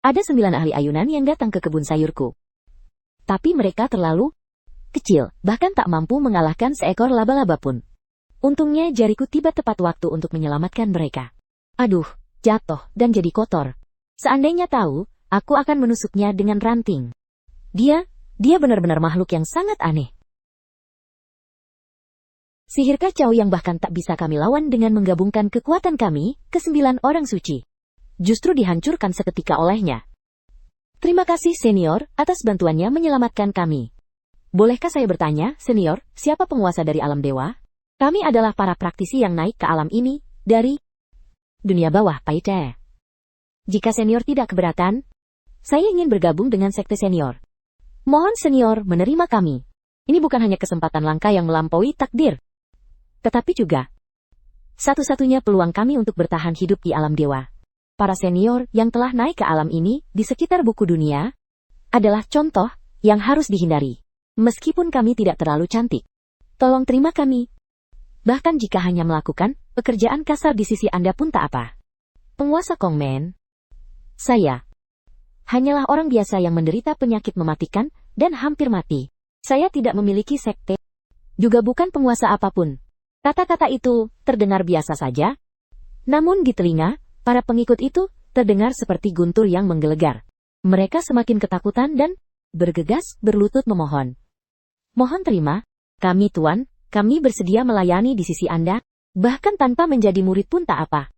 Ada 9 ahli ayunan yang datang ke kebun sayurku. Tapi mereka terlalu kecil, bahkan tak mampu mengalahkan seekor laba-laba pun. Untungnya jariku tiba tepat waktu untuk menyelamatkan mereka. Aduh, jatuh dan jadi kotor. Seandainya tahu, aku akan menusuknya dengan ranting. Dia benar-benar makhluk yang sangat aneh. Sihir kacau yang bahkan tak bisa kami lawan dengan menggabungkan kekuatan kami, ke-9 orang suci. Justru dihancurkan seketika olehnya. Terima kasih senior, atas bantuannya menyelamatkan kami. Bolehkah saya bertanya, senior, siapa penguasa dari alam dewa? Kami adalah para praktisi yang naik ke alam ini, dari dunia bawah, Paite. Jika senior tidak keberatan, saya ingin bergabung dengan sekte senior. Mohon senior menerima kami. Ini bukan hanya kesempatan langka yang melampaui takdir, tetapi juga satu-satunya peluang kami untuk bertahan hidup di alam dewa. Para senior yang telah naik ke alam ini di sekitar buku dunia adalah contoh yang harus dihindari. Meskipun kami tidak terlalu cantik, tolong terima kami. Bahkan jika hanya melakukan pekerjaan kasar di sisi Anda pun tak apa. Penguasa Kongmen, saya hanyalah orang biasa yang menderita penyakit mematikan dan hampir mati. Saya tidak memiliki sekte, juga bukan penguasa apapun. Kata-kata itu terdengar biasa saja, namun di telinga para pengikut itu terdengar seperti guntur yang menggelegar. Mereka semakin ketakutan dan bergegas berlutut memohon. Mohon terima, kami tuan, kami bersedia melayani di sisi Anda, bahkan tanpa menjadi murid pun tak apa.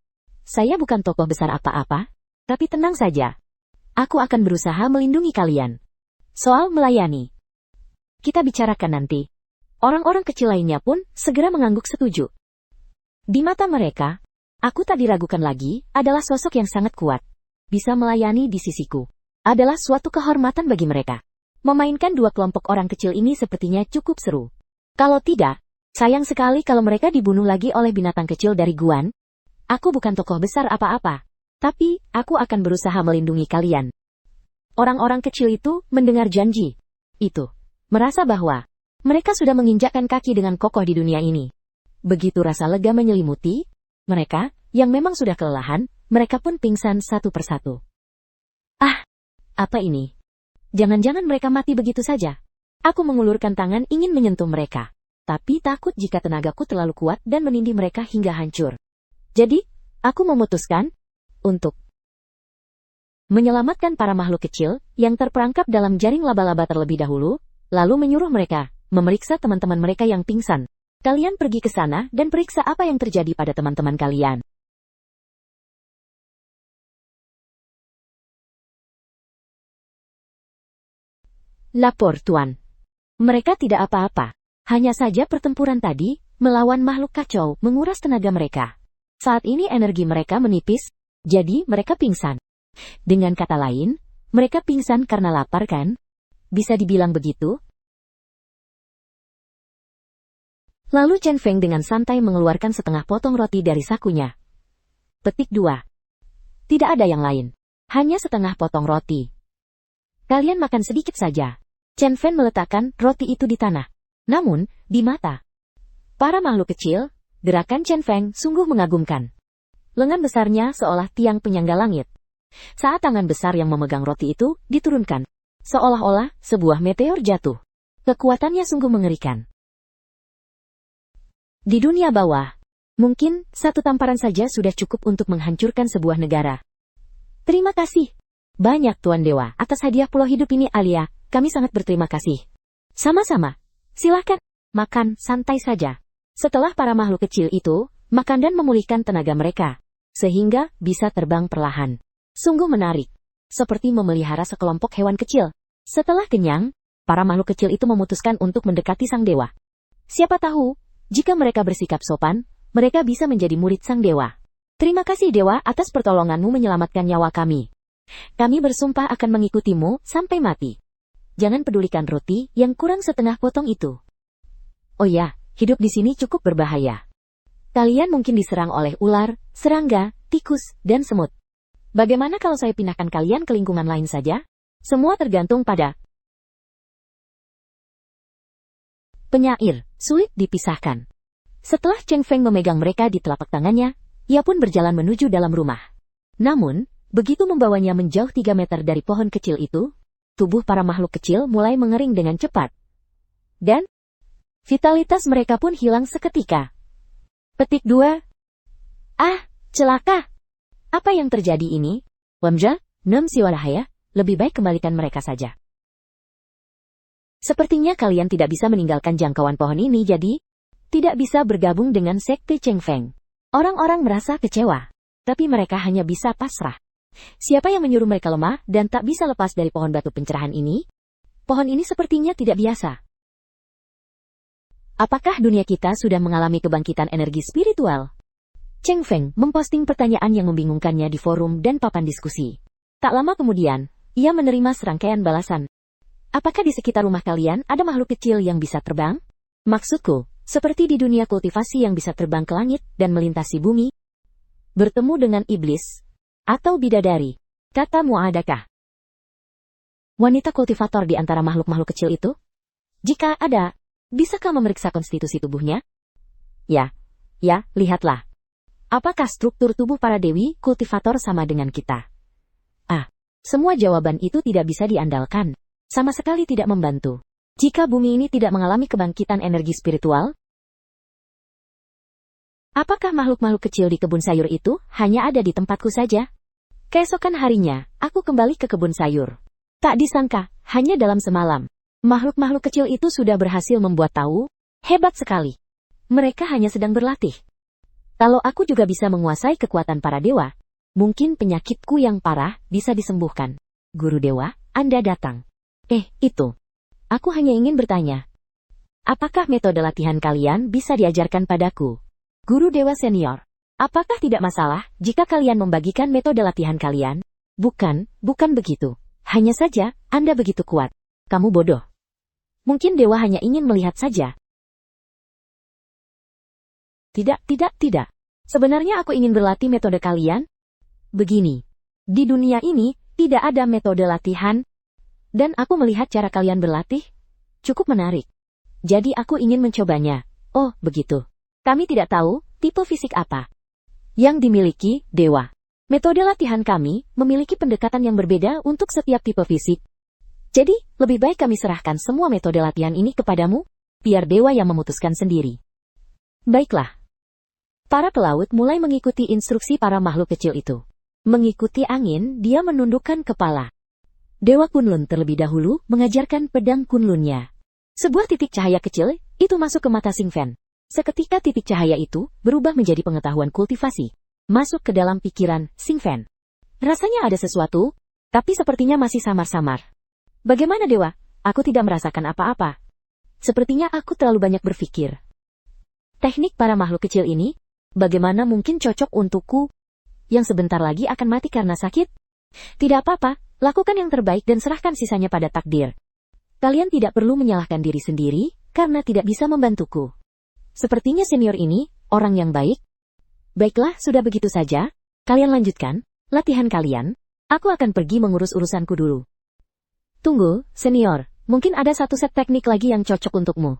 Saya bukan tokoh besar apa-apa, tapi tenang saja. Aku akan berusaha melindungi kalian. Soal melayani, kita bicarakan nanti. Orang-orang kecil lainnya pun segera mengangguk setuju. Di mata mereka, aku tak diragukan lagi, adalah sosok yang sangat kuat. Bisa melayani di sisiku adalah suatu kehormatan bagi mereka. Memainkan dua kelompok orang kecil ini sepertinya cukup seru. Kalau tidak, sayang sekali kalau mereka dibunuh lagi oleh binatang kecil dari Guan. Aku bukan tokoh besar apa-apa, tapi aku akan berusaha melindungi kalian. Orang-orang kecil itu mendengar janji itu, merasa bahwa mereka sudah menginjakkan kaki dengan kokoh di dunia ini. Begitu rasa lega menyelimuti mereka, yang memang sudah kelelahan, mereka pun pingsan satu persatu. Ah, apa ini? Jangan-jangan mereka mati begitu saja. Aku mengulurkan tangan ingin menyentuh mereka, tapi takut jika tenagaku terlalu kuat dan menindih mereka hingga hancur. Jadi, aku memutuskan untuk menyelamatkan para makhluk kecil yang terperangkap dalam jaring laba-laba terlebih dahulu, lalu menyuruh mereka memeriksa teman-teman mereka yang pingsan. Kalian pergi ke sana dan periksa apa yang terjadi pada teman-teman kalian. Lapor, Tuan. Mereka tidak apa-apa. Hanya saja pertempuran tadi, melawan makhluk kacau, menguras tenaga mereka. Saat ini energi mereka menipis, jadi mereka pingsan. Dengan kata lain, mereka pingsan karena lapar kan? Bisa dibilang begitu? Lalu Chen Feng dengan santai mengeluarkan setengah potong roti dari sakunya. Petik 2. Tidak ada yang lain. Hanya setengah potong roti. Kalian makan sedikit saja. Chen Feng meletakkan roti itu di tanah. Namun, di mata para makhluk kecil, gerakan Chen Feng sungguh mengagumkan. Lengan besarnya seolah tiang penyangga langit. Saat tangan besar yang memegang roti itu diturunkan, seolah-olah sebuah meteor jatuh. Kekuatannya sungguh mengerikan. Di dunia bawah, mungkin satu tamparan saja sudah cukup untuk menghancurkan sebuah negara. Terima kasih banyak Tuan Dewa atas hadiah pulau hidup ini Alia, kami sangat berterima kasih. Sama-sama, silahkan, makan santai saja. Setelah para makhluk kecil itu makan dan memulihkan tenaga mereka, sehingga bisa terbang perlahan. Sungguh menarik, seperti memelihara sekelompok hewan kecil. Setelah kenyang, para makhluk kecil itu memutuskan untuk mendekati sang dewa. Siapa tahu, jika mereka bersikap sopan, mereka bisa menjadi murid sang dewa. Terima kasih dewa atas pertolonganmu menyelamatkan nyawa kami. Kami bersumpah akan mengikutimu sampai mati. Jangan pedulikan roti yang kurang setengah potong itu. Oh ya, hidup di sini cukup berbahaya. Kalian mungkin diserang oleh ular, serangga, tikus, dan semut. Bagaimana kalau saya pindahkan kalian ke lingkungan lain saja? Semua tergantung pada penyair, sulit dipisahkan. Setelah Cheng Feng memegang mereka di telapak tangannya, ia pun berjalan menuju dalam rumah. Namun, Begitu membawanya menjauh 3 meter dari pohon kecil itu, tubuh para makhluk kecil mulai mengering dengan cepat. Dan vitalitas mereka pun hilang seketika. Petik 2. Ah, celaka! Apa yang terjadi ini? Wamja, Nem Siwarahaya, lebih baik kembalikan mereka saja. Sepertinya kalian tidak bisa meninggalkan jangkauan pohon ini jadi tidak bisa bergabung dengan sekte Cheng Feng. Orang-orang merasa kecewa, tapi mereka hanya bisa pasrah. Siapa yang menyuruh mereka lemah dan tak bisa lepas dari pohon batu pencerahan ini? Pohon ini sepertinya tidak biasa. Apakah dunia kita sudah mengalami kebangkitan energi spiritual? Cheng Feng memposting pertanyaan yang membingungkannya di forum dan papan diskusi. Tak lama kemudian, ia menerima serangkaian balasan. Apakah di sekitar rumah kalian ada makhluk kecil yang bisa terbang? Maksudku, seperti di dunia kultivasi yang bisa terbang ke langit dan melintasi bumi. Bertemu dengan iblis atau bidadari, kata Muadakah. Wanita kultivator di antara makhluk-makhluk kecil itu? Jika ada, bisakah memeriksa konstitusi tubuhnya? Ya, lihatlah. Apakah struktur tubuh para dewi kultivator sama dengan kita? Semua jawaban itu tidak bisa diandalkan. Sama sekali tidak membantu. Jika bumi ini tidak mengalami kebangkitan energi spiritual, apakah makhluk-makhluk kecil di kebun sayur itu hanya ada di tempatku saja? Keesokan harinya, aku kembali ke kebun sayur. Tak disangka, hanya dalam semalam, makhluk-makhluk kecil itu sudah berhasil membuat tahu. Hebat sekali. Mereka hanya sedang berlatih. Kalau aku juga bisa menguasai kekuatan para dewa, mungkin penyakitku yang parah bisa disembuhkan. Guru dewa, Anda datang. Itu. Aku hanya ingin bertanya. Apakah metode latihan kalian bisa diajarkan padaku? Guru dewa senior. Apakah tidak masalah jika kalian membagikan metode latihan kalian? Bukan begitu. Hanya saja, Anda begitu kuat. Kamu bodoh. Mungkin dewa hanya ingin melihat saja. Tidak. Sebenarnya aku ingin berlatih metode kalian. Begini, di dunia ini tidak ada metode latihan, dan aku melihat cara kalian berlatih cukup menarik. Jadi aku ingin mencobanya. Oh, begitu. Kami tidak tahu tipe fisik apa yang dimiliki dewa. Metode latihan kami memiliki pendekatan yang berbeda untuk setiap tipe fisik. Jadi, lebih baik kami serahkan semua metode latihan ini kepadamu, biar dewa yang memutuskan sendiri. Baiklah. Para pelaut mulai mengikuti instruksi para makhluk kecil itu. Mengikuti angin, dia menundukkan kepala. Dewa Kunlun terlebih dahulu mengajarkan pedang Kunlunnya. Sebuah titik cahaya kecil, itu masuk ke mata Xing Fan. Seketika titik cahaya itu berubah menjadi pengetahuan kultivasi. Masuk ke dalam pikiran Xing Fan. Rasanya ada sesuatu, tapi sepertinya masih samar-samar. Bagaimana dewa? Aku tidak merasakan apa-apa. Sepertinya aku terlalu banyak berpikir. Teknik para makhluk kecil ini, bagaimana mungkin cocok untukku? Yang sebentar lagi akan mati karena sakit? Tidak apa-apa, lakukan yang terbaik dan serahkan sisanya pada takdir. Kalian tidak perlu menyalahkan diri sendiri, karena tidak bisa membantuku. Sepertinya senior ini, orang yang baik. Baiklah, sudah begitu saja. Kalian lanjutkan latihan kalian. Aku akan pergi mengurus urusanku dulu. Tunggu, senior. Mungkin ada satu set teknik lagi yang cocok untukmu.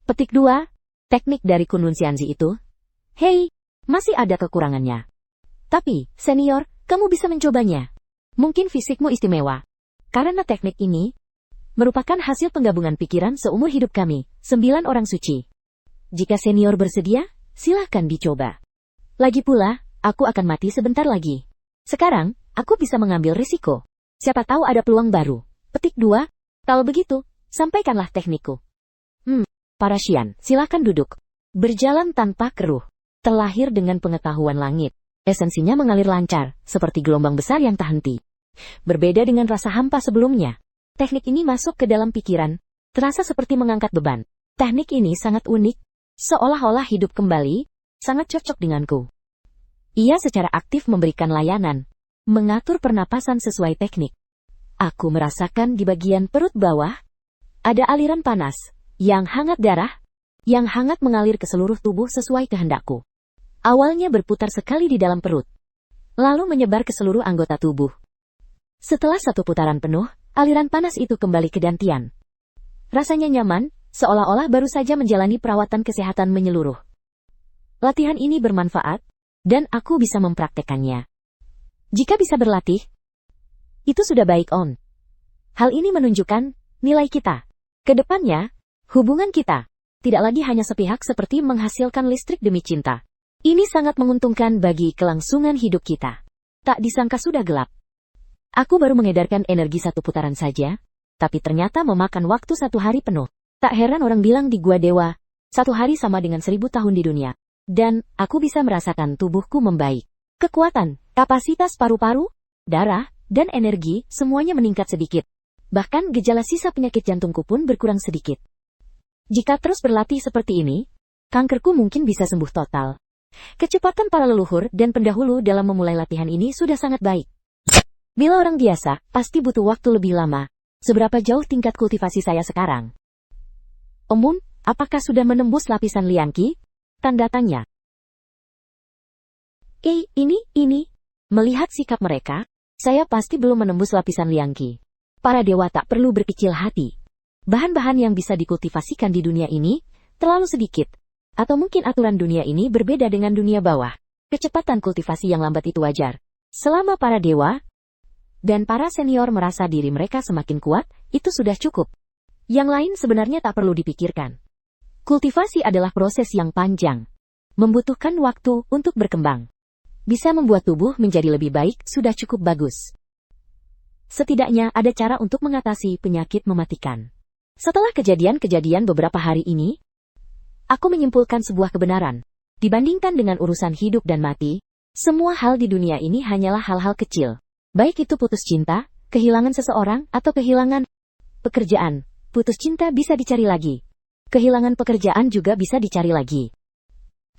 Petik 2. Teknik dari Kunlun Xianzi itu. Hei, masih ada kekurangannya. Tapi, senior, kamu bisa mencobanya. Mungkin fisikmu istimewa. Karena teknik ini merupakan hasil penggabungan pikiran seumur hidup kami, 9 orang suci. Jika senior bersedia, silakan dicoba. Lagi pula, aku akan mati sebentar lagi. Sekarang, aku bisa mengambil risiko. Siapa tahu ada peluang baru. Petik 2. Kalau begitu, sampaikanlah teknikku. Para Xian, silakan duduk. Berjalan tanpa keruh. Terlahir dengan pengetahuan langit. Esensinya mengalir lancar, seperti gelombang besar yang tak henti. Berbeda dengan rasa hampa sebelumnya. Teknik ini masuk ke dalam pikiran, terasa seperti mengangkat beban. Teknik ini sangat unik, seolah-olah hidup kembali, sangat cocok denganku. Ia secara aktif memberikan layanan, mengatur pernapasan sesuai teknik. Aku merasakan di bagian perut bawah, ada aliran panas, yang hangat darah, yang hangat mengalir ke seluruh tubuh sesuai kehendakku. Awalnya berputar sekali di dalam perut, lalu menyebar ke seluruh anggota tubuh. Setelah satu putaran penuh, aliran panas itu kembali ke dantian. Rasanya nyaman, seolah-olah baru saja menjalani perawatan kesehatan menyeluruh. Latihan ini bermanfaat, dan aku bisa mempraktekannya. Jika bisa berlatih, itu sudah baik On. Hal ini menunjukkan nilai kita. Kedepannya, hubungan kita tidak lagi hanya sepihak seperti menghasilkan listrik demi cinta. Ini sangat menguntungkan bagi kelangsungan hidup kita. Tak disangka sudah gelap. Aku baru mengedarkan energi 1 putaran saja, tapi ternyata memakan waktu 1 hari penuh. Tak heran orang bilang di Gua Dewa, 1 hari sama dengan 1000 tahun di dunia. Dan aku bisa merasakan tubuhku membaik. Kekuatan, kapasitas paru-paru, darah, dan energi semuanya meningkat sedikit. Bahkan gejala sisa penyakit jantungku pun berkurang sedikit. Jika terus berlatih seperti ini, kankerku mungkin bisa sembuh total. Kecepatan para leluhur dan pendahulu dalam memulai latihan ini sudah sangat baik. Bila orang biasa, pasti butuh waktu lebih lama. Seberapa jauh tingkat kultivasi saya sekarang? Om, apakah sudah menembus lapisan liangqi? Tanda tanya. Ini. Melihat sikap mereka, saya pasti belum menembus lapisan liangqi. Para dewa tak perlu berkecil hati. Bahan-bahan yang bisa dikultivasikan di dunia ini terlalu sedikit. Atau mungkin aturan dunia ini berbeda dengan dunia bawah. Kecepatan kultivasi yang lambat itu wajar. Selama para dewa dan para senior merasa diri mereka semakin kuat, itu sudah cukup. Yang lain sebenarnya tak perlu dipikirkan. Kultivasi adalah proses yang panjang. Membutuhkan waktu untuk berkembang. Bisa membuat tubuh menjadi lebih baik sudah cukup bagus. Setidaknya ada cara untuk mengatasi penyakit mematikan. Setelah kejadian-kejadian beberapa hari ini, aku menyimpulkan sebuah kebenaran. Dibandingkan dengan urusan hidup dan mati, semua hal di dunia ini hanyalah hal-hal kecil. Baik itu putus cinta, kehilangan seseorang, atau kehilangan pekerjaan. Putus cinta bisa dicari lagi. Kehilangan pekerjaan juga bisa dicari lagi.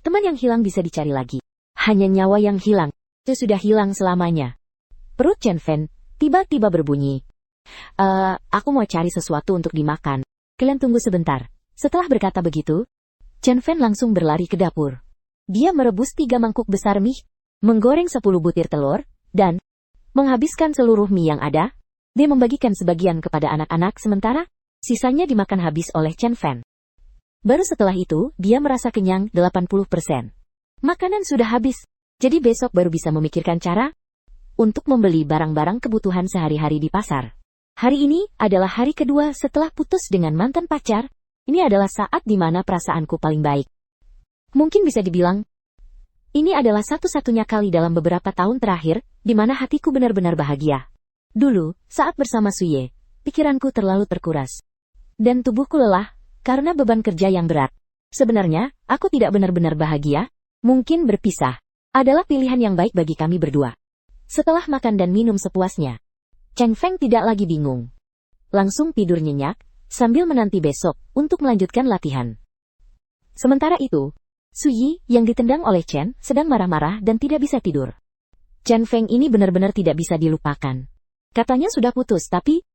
Teman yang hilang bisa dicari lagi. Hanya nyawa yang hilang, itu sudah hilang selamanya. Perut Chen Feng tiba-tiba berbunyi. Aku mau cari sesuatu untuk dimakan. Kalian tunggu sebentar. Setelah berkata begitu, Chen Feng langsung berlari ke dapur. Dia merebus 3 mangkuk besar mie, menggoreng 10 butir telur, dan menghabiskan seluruh mie yang ada. Dia membagikan sebagian kepada anak-anak sementara sisanya dimakan habis oleh Chen Feng. Baru setelah itu, dia merasa kenyang 80%. Makanan sudah habis, jadi besok baru bisa memikirkan cara untuk membeli barang-barang kebutuhan sehari-hari di pasar. Hari ini adalah hari kedua setelah putus dengan mantan pacar. Ini adalah saat di mana perasaanku paling baik. Mungkin bisa dibilang, ini adalah satu-satunya kali dalam beberapa tahun terakhir di mana hatiku benar-benar bahagia. Dulu, saat bersama Suye, pikiranku terlalu terkuras. Dan tubuhku lelah karena beban kerja yang berat. Sebenarnya, aku tidak benar-benar bahagia. Mungkin berpisah adalah pilihan yang baik bagi kami berdua. Setelah makan dan minum sepuasnya, Cheng Feng tidak lagi bingung. Langsung tidur nyenyak, sambil menanti besok untuk melanjutkan latihan. Sementara itu, Su Yi yang ditendang oleh Chen sedang marah-marah dan tidak bisa tidur. Cheng Feng ini benar-benar tidak bisa dilupakan. Katanya sudah putus tapi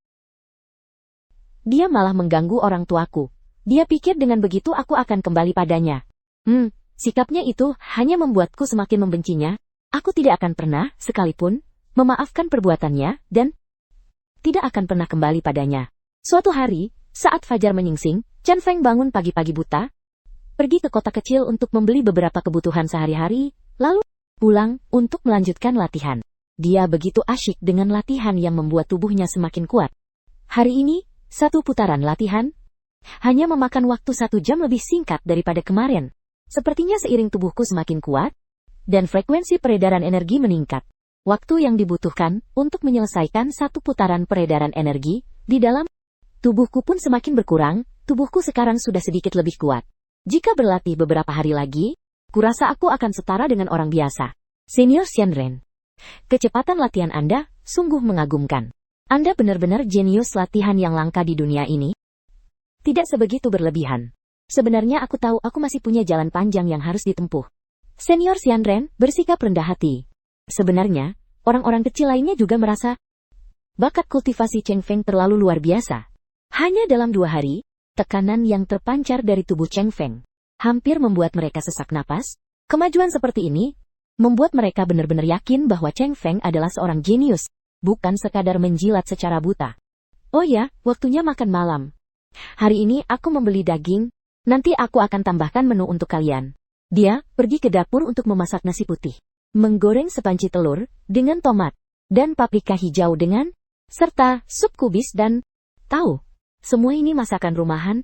dia malah mengganggu orang tuaku. Dia pikir dengan begitu aku akan kembali padanya. Sikapnya itu hanya membuatku semakin membencinya. Aku tidak akan pernah, sekalipun, memaafkan perbuatannya, dan tidak akan pernah kembali padanya. Suatu hari, saat fajar menyingsing, Chen Feng bangun pagi-pagi buta, pergi ke kota kecil untuk membeli beberapa kebutuhan sehari-hari, lalu pulang untuk melanjutkan latihan. Dia begitu asyik dengan latihan yang membuat tubuhnya semakin kuat. Hari ini, 1 putaran latihan hanya memakan waktu 1 jam lebih singkat daripada kemarin. Sepertinya seiring tubuhku semakin kuat, dan frekuensi peredaran energi meningkat. Waktu yang dibutuhkan untuk menyelesaikan 1 putaran peredaran energi di dalam tubuhku pun semakin berkurang. Tubuhku sekarang sudah sedikit lebih kuat. Jika berlatih beberapa hari lagi, kurasa aku akan setara dengan orang biasa. Senior Xianren, kecepatan latihan Anda sungguh mengagumkan. Anda benar-benar jenius latihan yang langka di dunia ini. Tidak sebegitu berlebihan. Sebenarnya aku tahu aku masih punya jalan panjang yang harus ditempuh. Senior Xianren bersikap rendah hati. Sebenarnya, orang-orang kecil lainnya juga merasa bakat kultivasi Cheng Feng terlalu luar biasa. Hanya dalam 2 hari, tekanan yang terpancar dari tubuh Cheng Feng hampir membuat mereka sesak napas. Kemajuan seperti ini membuat mereka benar-benar yakin bahwa Cheng Feng adalah seorang jenius, bukan sekadar menjilat secara buta. Oh ya, waktunya makan malam. Hari ini aku membeli daging. Nanti aku akan tambahkan menu untuk kalian. Dia pergi ke dapur untuk memasak nasi putih. menggoreng sepanci telur dengan tomat, dan paprika hijau serta sup kubis dan tahu. Semua ini masakan rumahan.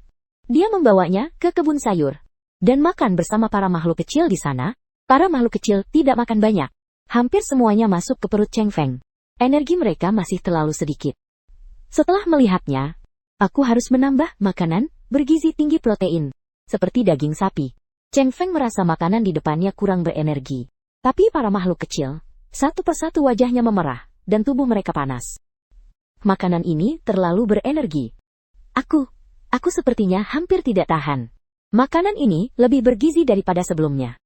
Dia membawanya ke kebun sayur dan makan bersama para makhluk kecil di sana. Para makhluk kecil tidak makan banyak. Hampir semuanya masuk ke perut Cheng Feng. Energi mereka masih terlalu sedikit. Setelah melihatnya, aku harus menambah makanan bergizi tinggi protein, seperti daging sapi. Cheng Feng merasa makanan di depannya kurang berenergi. Tapi para makhluk kecil, satu persatu wajahnya memerah, dan tubuh mereka panas. Makanan ini terlalu berenergi. Aku sepertinya hampir tidak tahan. Makanan ini lebih bergizi daripada sebelumnya.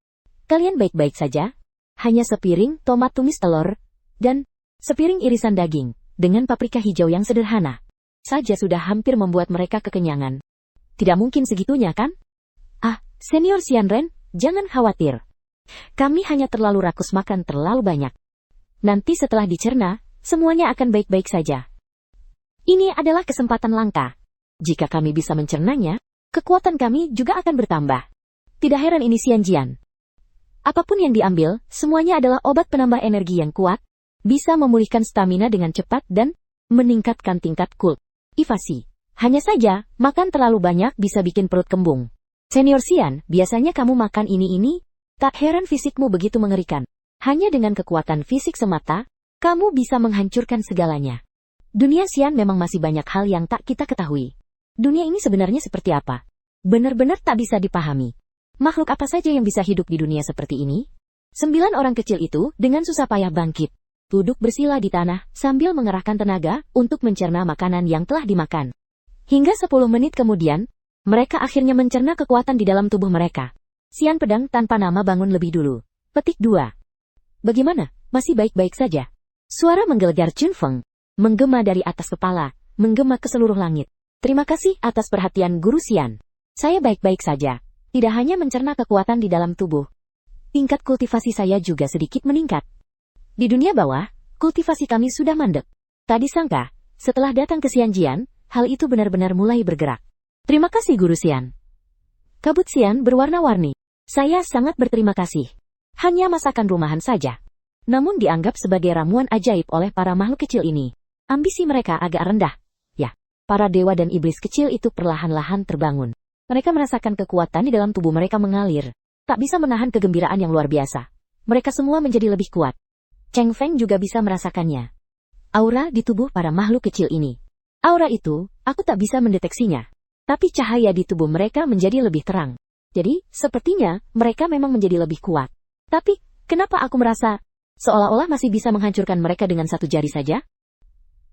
Kalian baik-baik saja? Hanya sepiring tomat tumis telur, dan sepiring irisan daging, dengan paprika hijau yang sederhana saja sudah hampir membuat mereka kekenyangan. Tidak mungkin segitunya, kan? Senior Xianren, jangan khawatir. Kami hanya terlalu rakus makan terlalu banyak. Nanti setelah dicerna, semuanya akan baik-baik saja. Ini adalah kesempatan langka. Jika kami bisa mencernanya, kekuatan kami juga akan bertambah. Tidak heran ini Xian Jian. Apapun yang diambil, semuanya adalah obat penambah energi yang kuat, bisa memulihkan stamina dengan cepat dan meningkatkan tingkat kultivasi. Hanya saja, makan terlalu banyak bisa bikin perut kembung. Senior Xian, biasanya kamu makan ini, tak heran fisikmu begitu mengerikan. Hanya dengan kekuatan fisik semata, kamu bisa menghancurkan segalanya. Dunia Xian memang masih banyak hal yang tak kita ketahui. Dunia ini sebenarnya seperti apa? Benar-benar tak bisa dipahami. Makhluk apa saja yang bisa hidup di dunia seperti ini? 9 orang kecil itu dengan susah payah bangkit. Duduk bersila di tanah sambil mengerahkan tenaga untuk mencerna makanan yang telah dimakan. Hingga 10 menit kemudian, mereka akhirnya mencerna kekuatan di dalam tubuh mereka. Xian Pedang tanpa nama bangun lebih dulu. Petik 2. Bagaimana? Masih baik-baik saja? Suara menggelegar Chun Feng. Menggema dari atas kepala, menggema ke seluruh langit. Terima kasih atas perhatian Guru Xian. Saya baik-baik saja. Tidak hanya mencerna kekuatan di dalam tubuh. Tingkat kultivasi saya juga sedikit meningkat. Di dunia bawah, kultivasi kami sudah mandek. Tak disangka, setelah datang ke Xian Jian, hal itu benar-benar mulai bergerak. Terima kasih Guru Xian. Kabut Xian berwarna-warni. Saya sangat berterima kasih. Hanya masakan rumahan saja. Namun dianggap sebagai ramuan ajaib oleh para makhluk kecil ini. Ambisi mereka agak rendah. Ya, para dewa dan iblis kecil itu perlahan-lahan terbangun. Mereka merasakan kekuatan di dalam tubuh mereka mengalir. Tak bisa menahan kegembiraan yang luar biasa. Mereka semua menjadi lebih kuat. Cheng Feng juga bisa merasakannya. Aura di tubuh para makhluk kecil ini. Aura itu, aku tak bisa mendeteksinya. Tapi cahaya di tubuh mereka menjadi lebih terang. Jadi, sepertinya, mereka memang menjadi lebih kuat. Tapi, kenapa aku merasa seolah-olah masih bisa menghancurkan mereka dengan satu jari saja?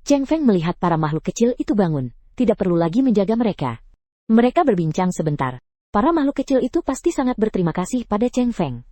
Cheng Feng melihat para makhluk kecil itu bangun. Tidak perlu lagi menjaga mereka. Mereka berbincang sebentar. Para makhluk kecil itu pasti sangat berterima kasih pada Cheng Feng.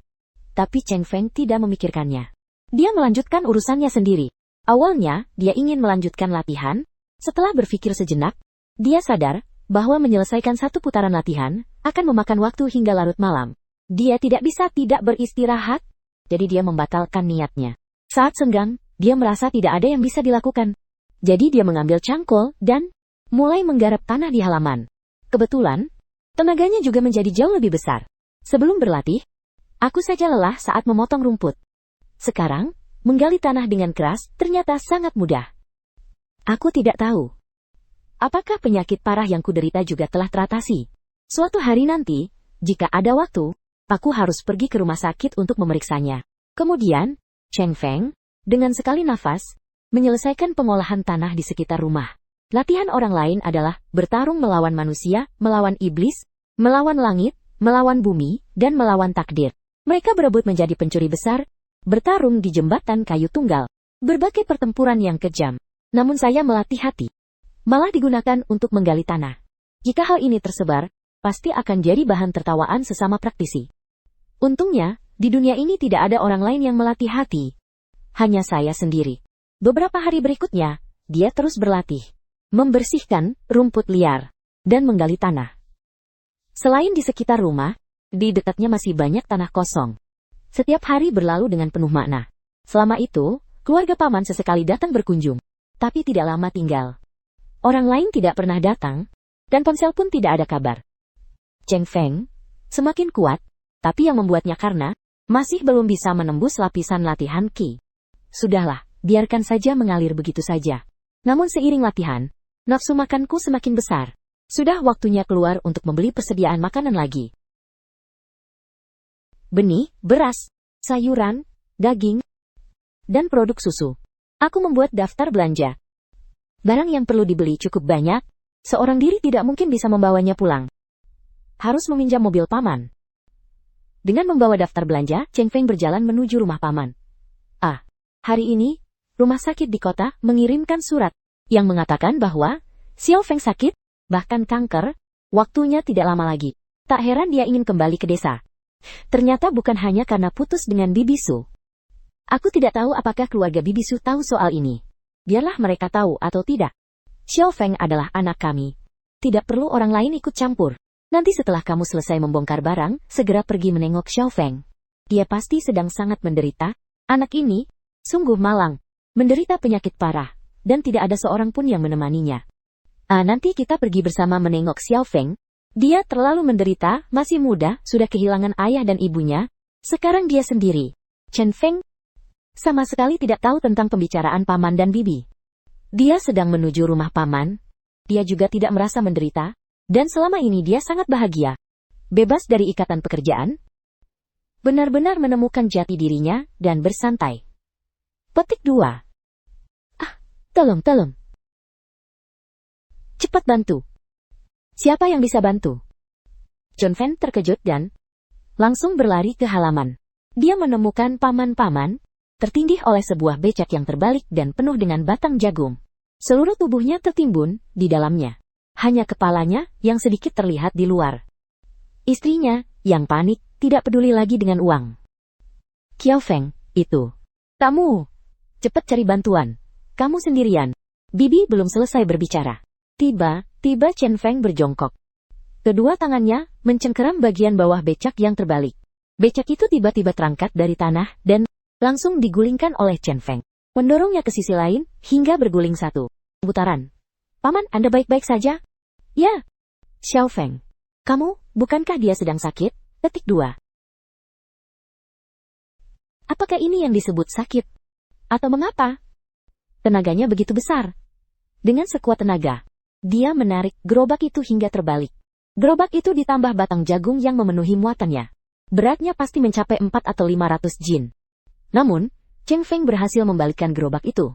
Tapi Cheng Feng tidak memikirkannya. Dia melanjutkan urusannya sendiri. Awalnya, dia ingin melanjutkan latihan. Setelah berpikir sejenak, dia sadar bahwa menyelesaikan satu putaran latihan akan memakan waktu hingga larut malam. Dia tidak bisa tidak beristirahat, jadi dia membatalkan niatnya. Saat senggang, dia merasa tidak ada yang bisa dilakukan. Jadi dia mengambil cangkul dan mulai menggarap tanah di halaman. Kebetulan, tenaganya juga menjadi jauh lebih besar. Sebelum berlatih, aku saja lelah saat memotong rumput. Sekarang, menggali tanah dengan keras ternyata sangat mudah. Aku tidak tahu. Apakah penyakit parah yang kuderita juga telah teratasi? Suatu hari nanti, jika ada waktu, aku harus pergi ke rumah sakit untuk memeriksanya. Kemudian, Cheng Feng, dengan sekali nafas, menyelesaikan pengolahan tanah di sekitar rumah. Latihan orang lain adalah bertarung melawan manusia, melawan iblis, melawan langit, melawan bumi, dan melawan takdir. Mereka berebut menjadi pencuri besar, bertarung di jembatan kayu tunggal. Berbagai pertempuran yang kejam. Namun saya melatih hati. Malah digunakan untuk menggali tanah. Jika hal ini tersebar, pasti akan jadi bahan tertawaan sesama praktisi. Untungnya, di dunia ini tidak ada orang lain yang melatih hati. Hanya saya sendiri. Beberapa hari berikutnya, dia terus berlatih. Membersihkan rumput liar, dan menggali tanah. Selain di sekitar rumah, di dekatnya masih banyak tanah kosong. Setiap hari berlalu dengan penuh makna. Selama itu, keluarga paman sesekali datang berkunjung, tapi tidak lama tinggal. Orang lain tidak pernah datang, dan ponsel pun tidak ada kabar. Cheng Feng semakin kuat, tapi yang membuatnya karena Masih belum bisa menembus lapisan latihan Qi. Sudahlah, biarkan saja mengalir begitu saja. Namun seiring latihan, nafsu makanku semakin besar. Sudah waktunya keluar untuk membeli persediaan makanan lagi. Benih, beras, sayuran, daging, dan produk susu. Aku membuat daftar belanja. Barang yang perlu dibeli cukup banyak, seorang diri tidak mungkin bisa membawanya pulang. Harus meminjam mobil paman. Dengan membawa daftar belanja, Cheng Feng berjalan menuju rumah paman. Hari ini, rumah sakit di kota mengirimkan surat yang mengatakan bahwa Xiao Feng sakit, bahkan kanker, waktunya tidak lama lagi. Tak heran dia ingin kembali ke desa. Ternyata bukan hanya karena putus dengan Bibi Su. Aku tidak tahu apakah keluarga Bibi Su tahu soal ini. Biarlah mereka tahu atau tidak. Xiao Feng adalah anak kami. Tidak perlu orang lain ikut campur. Nanti setelah kamu selesai membongkar barang, segera pergi menengok Xiao Feng. Dia pasti sedang sangat menderita. Anak ini sungguh malang, menderita penyakit parah, dan tidak ada seorang pun yang menemaninya. Nanti kita pergi bersama menengok Xiao Feng. Dia terlalu menderita, masih muda, sudah kehilangan ayah dan ibunya. Sekarang dia sendiri. Chen Feng sama sekali tidak tahu tentang pembicaraan paman dan bibi. Dia sedang menuju rumah paman. Dia juga tidak merasa menderita, dan selama ini dia sangat bahagia. Bebas dari ikatan pekerjaan, benar-benar menemukan jati dirinya, dan bersantai. Petik 2. Tolong. Cepat bantu. Siapa yang bisa bantu? John Fan terkejut dan langsung berlari ke halaman. Dia menemukan paman-paman, tertindih oleh sebuah becak yang terbalik dan penuh dengan batang jagung. Seluruh tubuhnya tertimbun di dalamnya. Hanya kepalanya yang sedikit terlihat di luar. Istrinya, yang panik, tidak peduli lagi dengan uang. Xiao Feng, itu. Kamu. Cepat cari bantuan. Kamu sendirian. Bibi belum selesai berbicara. Tiba-tiba Chen Feng berjongkok. Kedua tangannya mencengkeram bagian bawah becak yang terbalik. Becak itu tiba-tiba terangkat dari tanah dan langsung digulingkan oleh Chen Feng. Mendorongnya ke sisi lain hingga berguling satu putaran. Paman, Anda baik-baik saja? Ya. Xiao Feng. Kamu, bukankah dia sedang sakit? Petik 2. Apakah ini yang disebut sakit? Atau mengapa? Tenaganya begitu besar. Dengan sekuat tenaga, dia menarik gerobak itu hingga terbalik. Gerobak itu ditambah batang jagung yang memenuhi muatannya. Beratnya pasti mencapai 4 atau 500 jin. Namun, Cheng Feng berhasil membalikkan gerobak itu.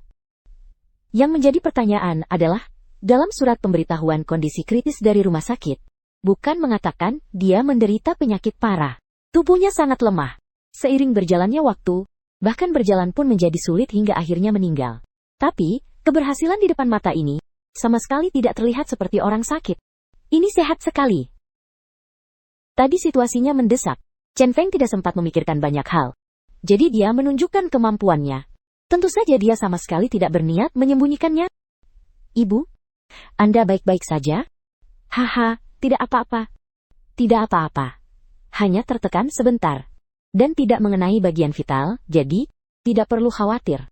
Yang menjadi pertanyaan adalah, dalam surat pemberitahuan kondisi kritis dari rumah sakit, bukan mengatakan dia menderita penyakit parah. Tubuhnya sangat lemah. Seiring berjalannya waktu, bahkan berjalan pun menjadi sulit hingga akhirnya meninggal. Tapi, keberhasilan di depan mata ini, sama sekali tidak terlihat seperti orang sakit. Ini sehat sekali. Tadi situasinya mendesak. Chen Feng tidak sempat memikirkan banyak hal. Jadi dia menunjukkan kemampuannya. Tentu saja dia sama sekali tidak berniat menyembunyikannya. Ibu, Anda baik-baik saja? Haha, tidak apa-apa. Tidak apa-apa. Hanya tertekan sebentar. Dan tidak mengenai bagian vital, jadi tidak perlu khawatir.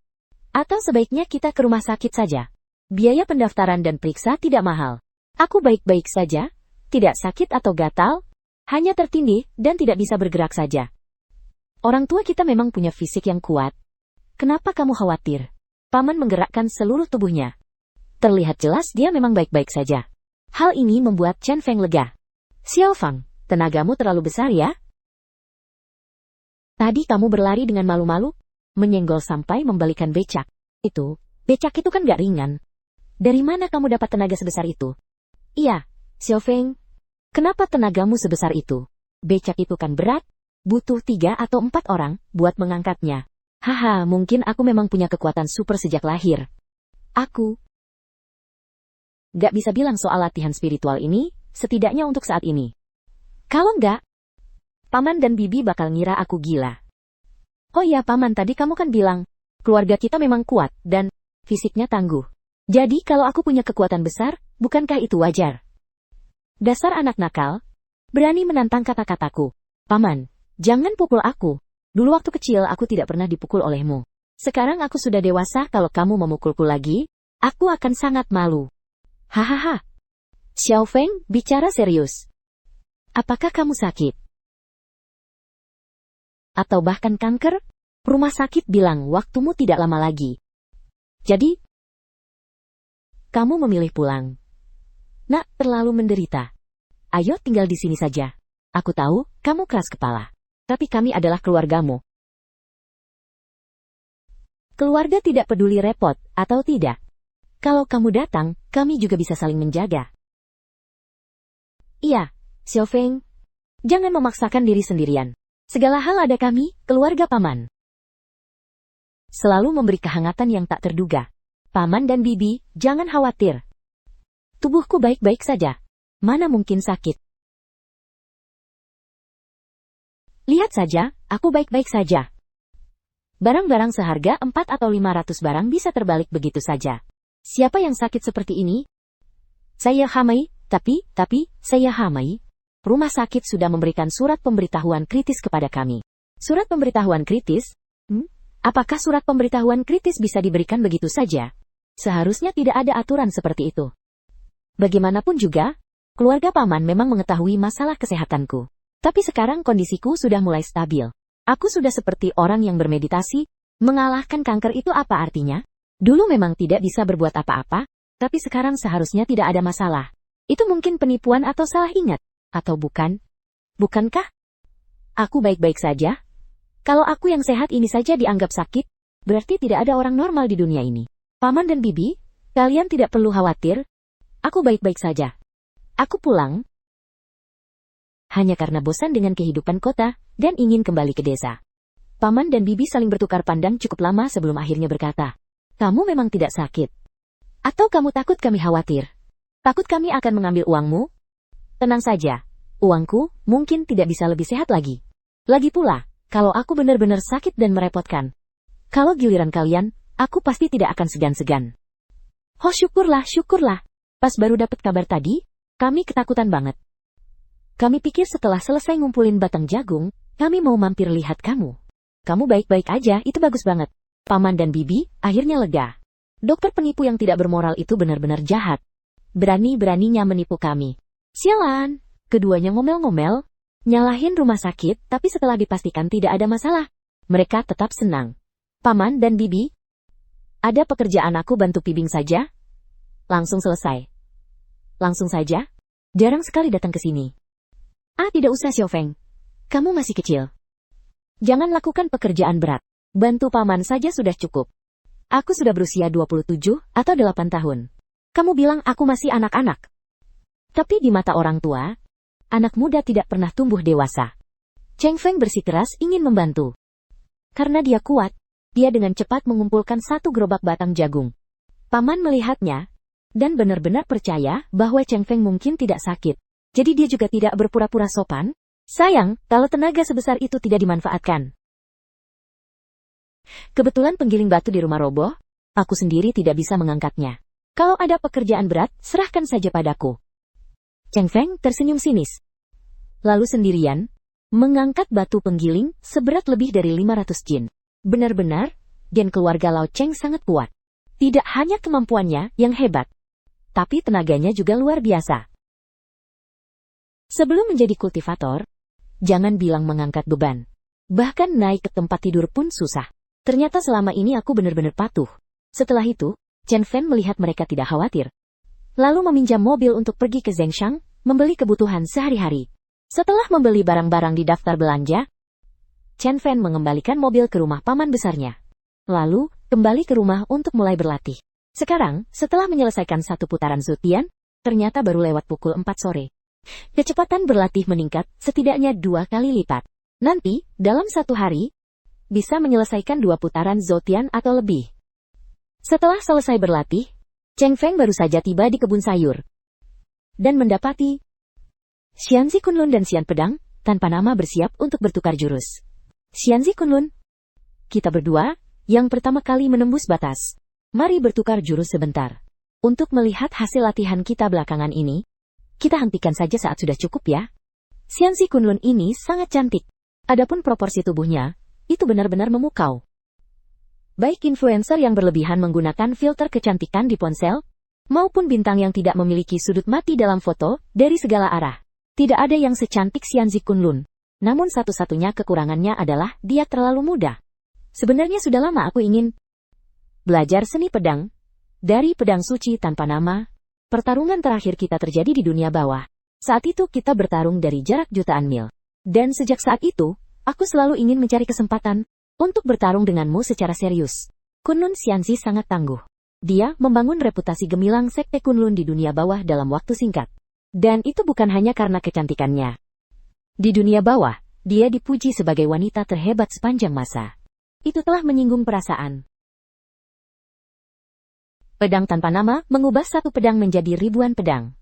Atau sebaiknya kita ke rumah sakit saja. Biaya pendaftaran dan periksa tidak mahal. Aku baik-baik saja, tidak sakit atau gatal, hanya tertindih dan tidak bisa bergerak saja. Orang tua kita memang punya fisik yang kuat. Kenapa kamu khawatir? Paman menggerakkan seluruh tubuhnya. Terlihat jelas dia memang baik-baik saja. Hal ini membuat Chen Feng lega. Xiao Feng, tenagamu terlalu besar ya? Tadi kamu berlari dengan malu-malu, menyenggol sampai membalikan becak. Becak itu kan gak ringan. Dari mana kamu dapat tenaga sebesar itu? Iya, Xiao Feng. Kenapa tenagamu sebesar itu? Becak itu kan berat, butuh 3 atau 4 orang buat mengangkatnya. Haha, mungkin aku memang punya kekuatan super sejak lahir. Aku gak bisa bilang soal latihan spiritual ini, setidaknya untuk saat ini. Kalau enggak, Paman dan Bibi bakal ngira aku gila. Oh ya Paman, tadi kamu kan bilang, keluarga kita memang kuat, dan fisiknya tangguh. Jadi kalau aku punya kekuatan besar, bukankah itu wajar? Dasar anak nakal, berani menantang kata-kataku. Paman, jangan pukul aku. Dulu waktu kecil aku tidak pernah dipukul olehmu. Sekarang aku sudah dewasa, kalau kamu memukulku lagi, aku akan sangat malu. Hahaha. Xiao Feng bicara serius. Apakah kamu sakit? atau bahkan kanker? Rumah sakit bilang waktumu tidak lama lagi. Jadi, kamu memilih pulang. Nak, terlalu menderita. Ayo tinggal di sini saja. Aku tahu, kamu keras kepala. Tapi kami adalah keluargamu. Keluarga tidak peduli repot atau tidak. Kalau kamu datang, kami juga bisa saling menjaga. Iya, Xiaofeng. Jangan memaksakan diri sendirian. Segala hal ada kami, keluarga paman. Selalu memberi kehangatan yang tak terduga. Paman dan bibi, jangan khawatir. Tubuhku baik-baik saja. Mana mungkin sakit. Lihat saja, aku baik-baik saja. Barang-barang seharga 4 atau 500 barang bisa terbalik begitu saja. Siapa yang sakit seperti ini? Saya Hamai, tapi, saya Hamai. Rumah sakit sudah memberikan surat pemberitahuan kritis kepada kami. Surat pemberitahuan kritis? Apakah surat pemberitahuan kritis bisa diberikan begitu saja? Seharusnya tidak ada aturan seperti itu. Bagaimanapun juga, keluarga paman memang mengetahui masalah kesehatanku. Tapi sekarang kondisiku sudah mulai stabil. Aku sudah seperti orang yang bermeditasi. Mengalahkan kanker itu apa artinya? Dulu memang tidak bisa berbuat apa-apa, tapi sekarang seharusnya tidak ada masalah. Itu mungkin penipuan atau salah ingat. Atau bukan? Bukankah? Aku baik-baik saja. Kalau aku yang sehat ini saja dianggap sakit, berarti tidak ada orang normal di dunia ini. Paman dan bibi, kalian tidak perlu khawatir. Aku baik-baik saja. Aku pulang hanya karena bosan dengan kehidupan kota dan ingin kembali ke desa. Paman dan bibi saling bertukar pandang cukup lama sebelum akhirnya berkata, kamu memang tidak sakit? Atau kamu takut kami khawatir? Takut kami akan mengambil uangmu? Tenang saja, uangku mungkin tidak bisa lebih sehat lagi. Lagi pula, kalau aku benar-benar sakit dan merepotkan, kalau giliran kalian, aku pasti tidak akan segan-segan. Oh syukurlah. Pas baru dapat kabar tadi, kami ketakutan banget. Kami pikir setelah selesai ngumpulin batang jagung, kami mau mampir lihat kamu. Kamu baik-baik aja, itu bagus banget. Paman dan bibi akhirnya lega. Dokter penipu yang tidak bermoral itu benar-benar jahat. Berani-beraninya menipu kami. Sialan, keduanya ngomel-ngomel, nyalahin rumah sakit, tapi setelah dipastikan tidak ada masalah, mereka tetap senang. Paman dan bibi, ada pekerjaan aku bantu Pibing saja? Langsung selesai. Langsung saja? Jarang sekali datang ke sini. Tidak usah Xiaofeng. Kamu masih kecil. Jangan lakukan pekerjaan berat. Bantu paman saja sudah cukup. Aku sudah berusia 27 atau 8 tahun. Kamu bilang aku masih anak-anak. Tapi di mata orang tua, anak muda tidak pernah tumbuh dewasa. Cheng Feng bersikeras ingin membantu. Karena dia kuat, dia dengan cepat mengumpulkan 1 gerobak batang jagung. Paman melihatnya, dan benar-benar percaya bahwa Cheng Feng mungkin tidak sakit. Jadi dia juga tidak berpura-pura sopan. Sayang, kalau tenaga sebesar itu tidak dimanfaatkan. Kebetulan penggiling batu di rumah roboh, aku sendiri tidak bisa mengangkatnya. Kalau ada pekerjaan berat, serahkan saja padaku. Cheng Feng tersenyum sinis. Lalu sendirian, mengangkat batu penggiling seberat lebih dari 500 jin. Benar-benar, gen keluarga Lao Cheng sangat kuat. Tidak hanya kemampuannya yang hebat, tapi tenaganya juga luar biasa. Sebelum menjadi kultivator, jangan bilang mengangkat beban. Bahkan naik ke tempat tidur pun susah. Ternyata selama ini aku benar-benar patuh. Setelah itu, Chen Fen melihat mereka tidak khawatir. Lalu meminjam mobil untuk pergi ke Zhengshan, membeli kebutuhan sehari-hari. Setelah membeli barang-barang di daftar belanja, Chen Fen mengembalikan mobil ke rumah paman besarnya. Lalu, kembali ke rumah untuk mulai berlatih. Sekarang, setelah menyelesaikan 1 putaran zutian, ternyata baru lewat pukul 4 sore. Kecepatan berlatih meningkat setidaknya 2 kali lipat. Nanti, dalam 1 hari, bisa menyelesaikan 2 putaran zotian atau lebih. Setelah selesai berlatih, Cheng Feng baru saja tiba di kebun sayur. Dan mendapati Xianzi Kunlun dan Xian Pedang, tanpa nama bersiap untuk bertukar jurus. Xianzi Kunlun, kita berdua, yang pertama kali menembus batas. Mari bertukar jurus sebentar. Untuk melihat hasil latihan kita belakangan ini, kita hentikan saja saat sudah cukup ya. Xianzi Kunlun ini sangat cantik. Adapun proporsi tubuhnya, itu benar-benar memukau. Baik influencer yang berlebihan menggunakan filter kecantikan di ponsel, maupun bintang yang tidak memiliki sudut mati dalam foto, dari segala arah. Tidak ada yang secantik Xianzi Kunlun. Namun satu-satunya kekurangannya adalah dia terlalu muda. Sebenarnya sudah lama aku ingin belajar seni pedang. Dari pedang suci tanpa nama, pertarungan terakhir kita terjadi di dunia bawah. Saat itu kita bertarung dari jarak jutaan mil. Dan sejak saat itu, aku selalu ingin mencari kesempatan untuk bertarung denganmu secara serius. Kunlun Xianzi sangat tangguh. Dia membangun reputasi gemilang sekte Kunlun di dunia bawah dalam waktu singkat. Dan itu bukan hanya karena kecantikannya. Di dunia bawah, dia dipuji sebagai wanita terhebat sepanjang masa. Itu telah menyinggung perasaan. Pedang tanpa nama mengubah satu pedang menjadi ribuan pedang.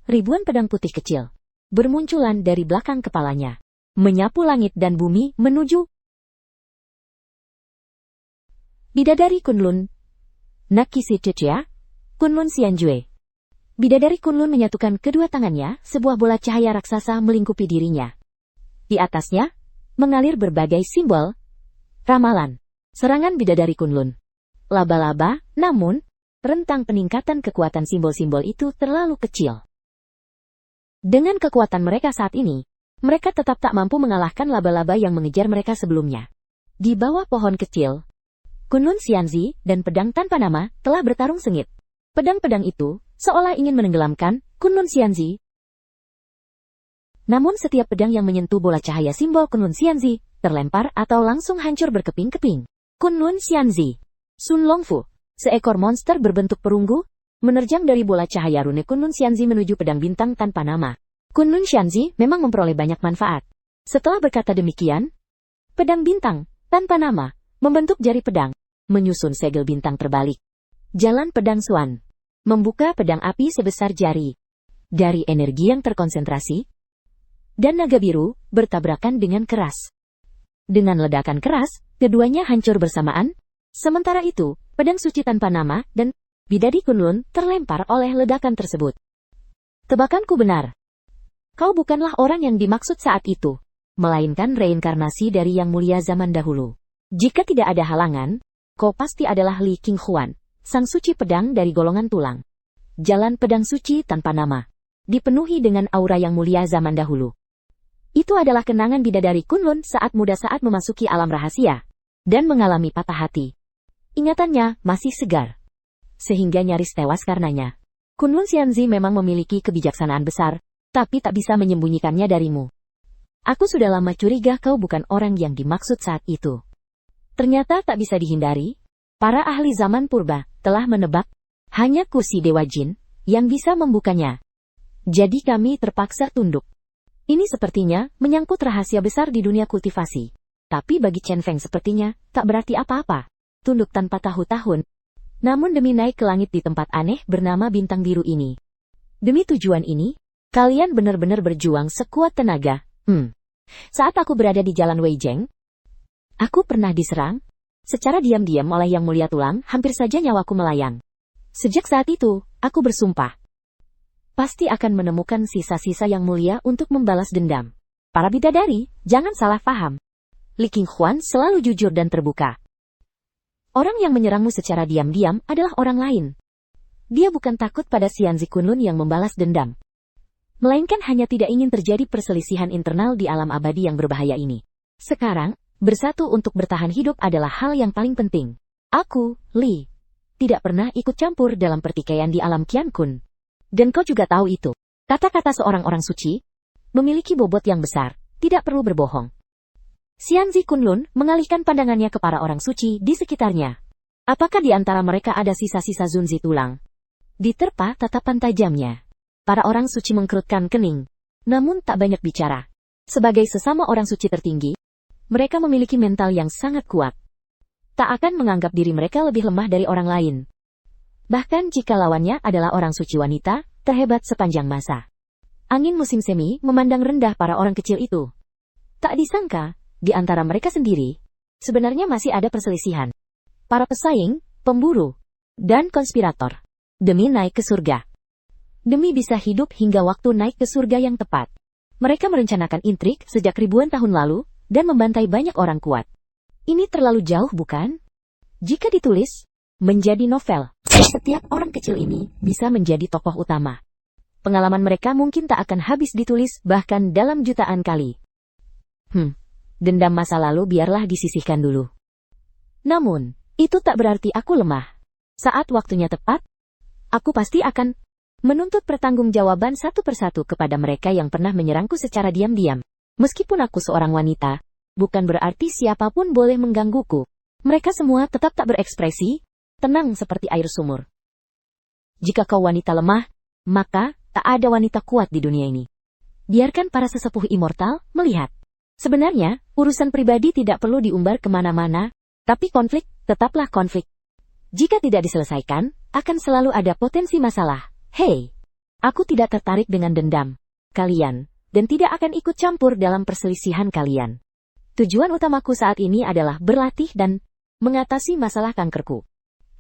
Ribuan pedang putih kecil bermunculan dari belakang kepalanya, menyapu langit dan bumi menuju Bidadari Kunlun. Nakisi Cecea, Kunlun Xianjue. Bidadari Kunlun menyatukan kedua tangannya, sebuah bola cahaya raksasa melingkupi dirinya. Di atasnya, mengalir berbagai simbol ramalan. Serangan Bidadari Kunlun. Laba-laba, namun, rentang peningkatan kekuatan simbol-simbol itu terlalu kecil. Dengan kekuatan mereka saat ini, mereka tetap tak mampu mengalahkan laba-laba yang mengejar mereka sebelumnya. Di bawah pohon kecil, Kunlun Xianzi dan pedang tanpa nama telah bertarung sengit. Pedang-pedang itu seolah ingin menenggelamkan Kunlun Xianzi. Namun setiap pedang yang menyentuh bola cahaya simbol Kunlun Xianzi terlempar atau langsung hancur berkeping-keping. Kunlun Xianzi. Sun Longfu, seekor monster berbentuk perunggu, menerjang dari bola cahaya rune Kunlun Xianzi menuju pedang bintang tanpa nama. Kunlun Xianzi memang memperoleh banyak manfaat. Setelah berkata demikian, pedang bintang tanpa nama membentuk jari pedang, menyusun segel bintang terbalik. Jalan pedang Xuan membuka pedang api sebesar jari. Dari energi yang terkonsentrasi, dan naga biru bertabrakan dengan keras. Dengan ledakan keras, keduanya hancur bersamaan. Sementara itu, pedang suci tanpa nama dan Bidadari Kunlun terlempar oleh ledakan tersebut. Tebakanku benar. Kau bukanlah orang yang dimaksud saat itu, melainkan reinkarnasi dari Yang Mulia zaman dahulu. Jika tidak ada halangan, kau pasti adalah Li Qinghuan, sang suci pedang dari golongan tulang. Jalan pedang suci tanpa nama dipenuhi dengan aura Yang Mulia zaman dahulu. Itu adalah kenangan Bidadari Kunlun saat muda saat memasuki alam rahasia dan mengalami patah hati. Ingatannya masih segar, sehingga nyaris tewas karenanya. Kunlun Xianzi memang memiliki kebijaksanaan besar, tapi tak bisa menyembunyikannya darimu. Aku sudah lama curiga kau bukan orang yang dimaksud saat itu. Ternyata tak bisa dihindari. Para ahli zaman purba telah menebak, hanya kursi Dewa Jin yang bisa membukanya. Jadi kami terpaksa tunduk. Ini sepertinya menyangkut rahasia besar di dunia kultivasi. Tapi bagi Chen Feng sepertinya tak berarti apa-apa. Tunduk tanpa tahu-tahun. Namun demi naik ke langit di tempat aneh bernama bintang biru ini. Demi tujuan ini, kalian benar-benar berjuang sekuat tenaga. Saat aku berada di jalan Weijing, aku pernah diserang secara diam-diam oleh Yang Mulia Tulang, hampir saja nyawaku melayang. Sejak saat itu, aku bersumpah. Pasti akan menemukan sisa-sisa Yang Mulia untuk membalas dendam. Para bidadari, jangan salah paham. Li Qinghuan selalu jujur dan terbuka. Orang yang menyerangmu secara diam-diam adalah orang lain. Dia bukan takut pada Xianzi Kunlun yang membalas dendam, melainkan hanya tidak ingin terjadi perselisihan internal di alam abadi yang berbahaya ini. Sekarang, bersatu untuk bertahan hidup adalah hal yang paling penting. Aku, Li, tidak pernah ikut campur dalam pertikaian di alam Qiankun. Dan kau juga tahu itu. Kata-kata seorang orang suci memiliki bobot yang besar, tidak perlu berbohong. Xianzi Kunlun mengalihkan pandangannya ke para orang suci di sekitarnya. Apakah di antara mereka ada sisa-sisa Zunzi tulang? Diterpa tatapan tajamnya. Para orang suci mengkerutkan kening, namun tak banyak bicara. Sebagai sesama orang suci tertinggi, mereka memiliki mental yang sangat kuat. Tak akan menganggap diri mereka lebih lemah dari orang lain. Bahkan jika lawannya adalah orang suci wanita, terhebat sepanjang masa. Angin musim semi memandang rendah para orang kecil itu. Tak disangka, di antara mereka sendiri, sebenarnya masih ada perselisihan. Para pesaing, pemburu, dan konspirator. Demi naik ke surga. Demi bisa hidup hingga waktu naik ke surga yang tepat. Mereka merencanakan intrik sejak ribuan tahun lalu, dan membantai banyak orang kuat. Ini terlalu jauh bukan? Jika ditulis menjadi novel, setiap orang kecil ini bisa menjadi tokoh utama. Pengalaman mereka mungkin tak akan habis ditulis bahkan dalam jutaan kali. Dendam masa lalu biarlah disisihkan dulu. Namun, itu tak berarti aku lemah. Saat waktunya tepat, aku pasti akan menuntut pertanggungjawaban satu persatu kepada mereka yang pernah menyerangku secara diam-diam. Meskipun aku seorang wanita, bukan berarti siapapun boleh menggangguku. Mereka semua tetap tak berekspresi, tenang seperti air sumur. Jika kau wanita lemah, maka tak ada wanita kuat di dunia ini. Biarkan para sesepuh immortal melihat. Sebenarnya, urusan pribadi tidak perlu diumbar kemana-mana, tapi konflik tetaplah konflik. Jika tidak diselesaikan, akan selalu ada potensi masalah. Hei, aku tidak tertarik dengan dendam kalian, dan tidak akan ikut campur dalam perselisihan kalian. Tujuan utamaku saat ini adalah berlatih dan mengatasi masalah kankerku.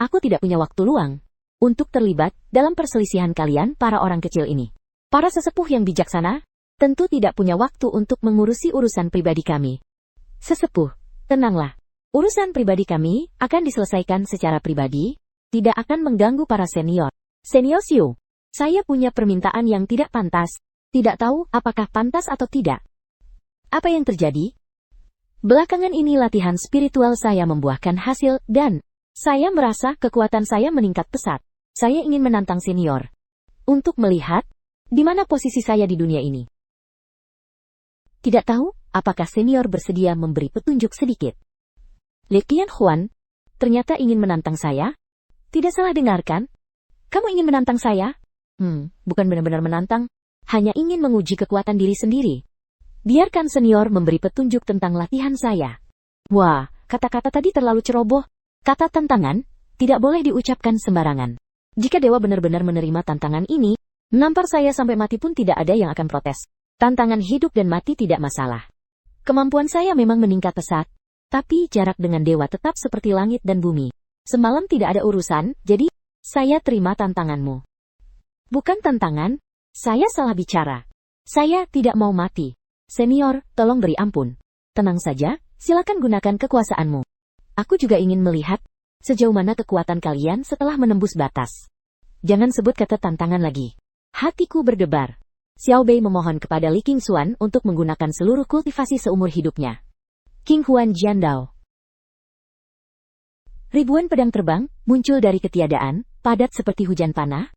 Aku tidak punya waktu luang untuk terlibat dalam perselisihan kalian para orang kecil ini. Para sesepuh yang bijaksana tentu tidak punya waktu untuk mengurusi urusan pribadi kami. Sesepuh, tenanglah. Urusan pribadi kami akan diselesaikan secara pribadi, tidak akan mengganggu para senior. Senior Siu, saya punya permintaan yang tidak pantas. Tidak tahu apakah pantas atau tidak. Apa yang terjadi? Belakangan ini latihan spiritual saya membuahkan hasil dan saya merasa kekuatan saya meningkat pesat. Saya ingin menantang senior untuk melihat di mana posisi saya di dunia ini. Tidak tahu apakah senior bersedia memberi petunjuk sedikit. Li Qianhuan ternyata ingin menantang saya. Tidak salah dengarkan? Kamu ingin menantang saya? Bukan benar-benar menantang, hanya ingin menguji kekuatan diri sendiri. Biarkan senior memberi petunjuk tentang latihan saya. Wah, kata-kata tadi terlalu ceroboh. Kata tantangan tidak boleh diucapkan sembarangan. Jika dewa benar-benar menerima tantangan ini, menampar saya sampai mati pun tidak ada yang akan protes. Tantangan hidup dan mati tidak masalah. Kemampuan saya memang meningkat pesat, tapi jarak dengan dewa tetap seperti langit dan bumi. Semalam tidak ada urusan, jadi saya terima tantanganmu. Bukan tantangan, saya salah bicara. Saya tidak mau mati. Senior, tolong beri ampun. Tenang saja, silakan gunakan kekuasaanmu. Aku juga ingin melihat sejauh mana kekuatan kalian setelah menembus batas. Jangan sebut kata tantangan lagi. Hatiku berdebar. Xiao Bei memohon kepada Li Qingshuan untuk menggunakan seluruh kultivasi seumur hidupnya. King Huan Jiandao. Ribuan pedang terbang muncul dari ketiadaan, padat seperti hujan panah.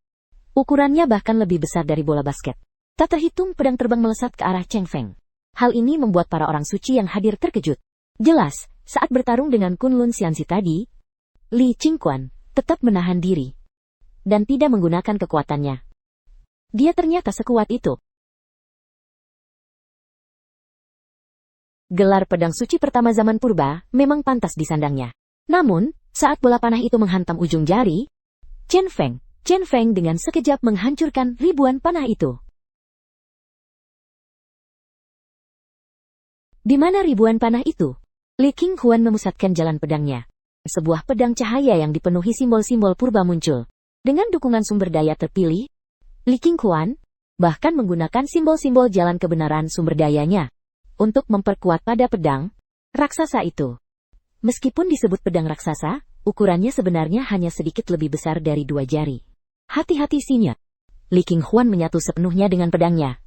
Ukurannya bahkan lebih besar dari bola basket. Tak terhitung pedang terbang melesat ke arah Cheng Feng. Hal ini membuat para orang suci yang hadir terkejut. Jelas, saat bertarung dengan Kunlun Xianxi tadi, Li Qingquan tetap menahan diri dan tidak menggunakan kekuatannya. Dia ternyata sekuat itu. Gelar pedang suci pertama zaman purba memang pantas disandangnya. Namun, saat bola panah itu menghantam ujung jari, Chen Feng dengan sekejap menghancurkan ribuan panah itu. Di mana ribuan panah itu? Li Qingshuan memusatkan jalan pedangnya. Sebuah pedang cahaya yang dipenuhi simbol-simbol purba muncul. Dengan dukungan sumber daya terpilih, Li Qingshuan bahkan menggunakan simbol-simbol jalan kebenaran sumber dayanya untuk memperkuat pada pedang raksasa itu. Meskipun disebut pedang raksasa, ukurannya sebenarnya hanya sedikit lebih besar dari 2 jari. Hati-hati sinya. Li Qingshuan menyatu sepenuhnya dengan pedangnya.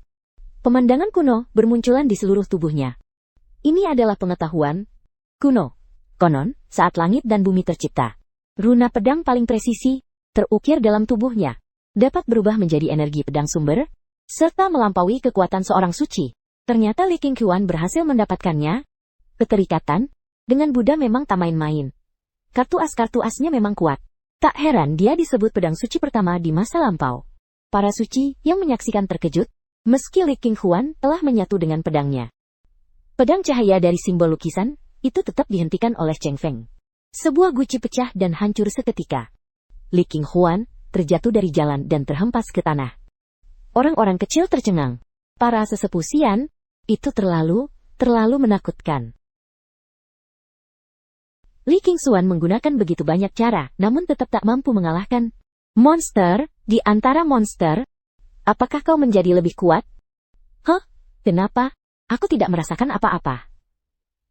Pemandangan kuno bermunculan di seluruh tubuhnya. Ini adalah pengetahuan kuno. Konon, saat langit dan bumi tercipta, runa pedang paling presisi terukir dalam tubuhnya dapat berubah menjadi energi pedang sumber, serta melampaui kekuatan seorang suci. Ternyata Li Qingshuan berhasil mendapatkannya. Keterikatan dengan Buddha memang tak main-main. Kartu asnya memang kuat. Tak heran dia disebut pedang suci pertama di masa lampau. Para suci yang menyaksikan terkejut, meski Li Qingshuan telah menyatu dengan pedangnya. Pedang cahaya dari simbol lukisan itu tetap dihentikan oleh Cheng Feng. Sebuah guci pecah dan hancur seketika. Li Qingshuan terjatuh dari jalan dan terhempas ke tanah. Orang-orang kecil tercengang. Para sesepuh Xian, itu terlalu menakutkan. Li Qingshuan menggunakan begitu banyak cara, namun tetap tak mampu mengalahkan monster di antara monster. Apakah kau menjadi lebih kuat? Kenapa? Aku tidak merasakan apa-apa.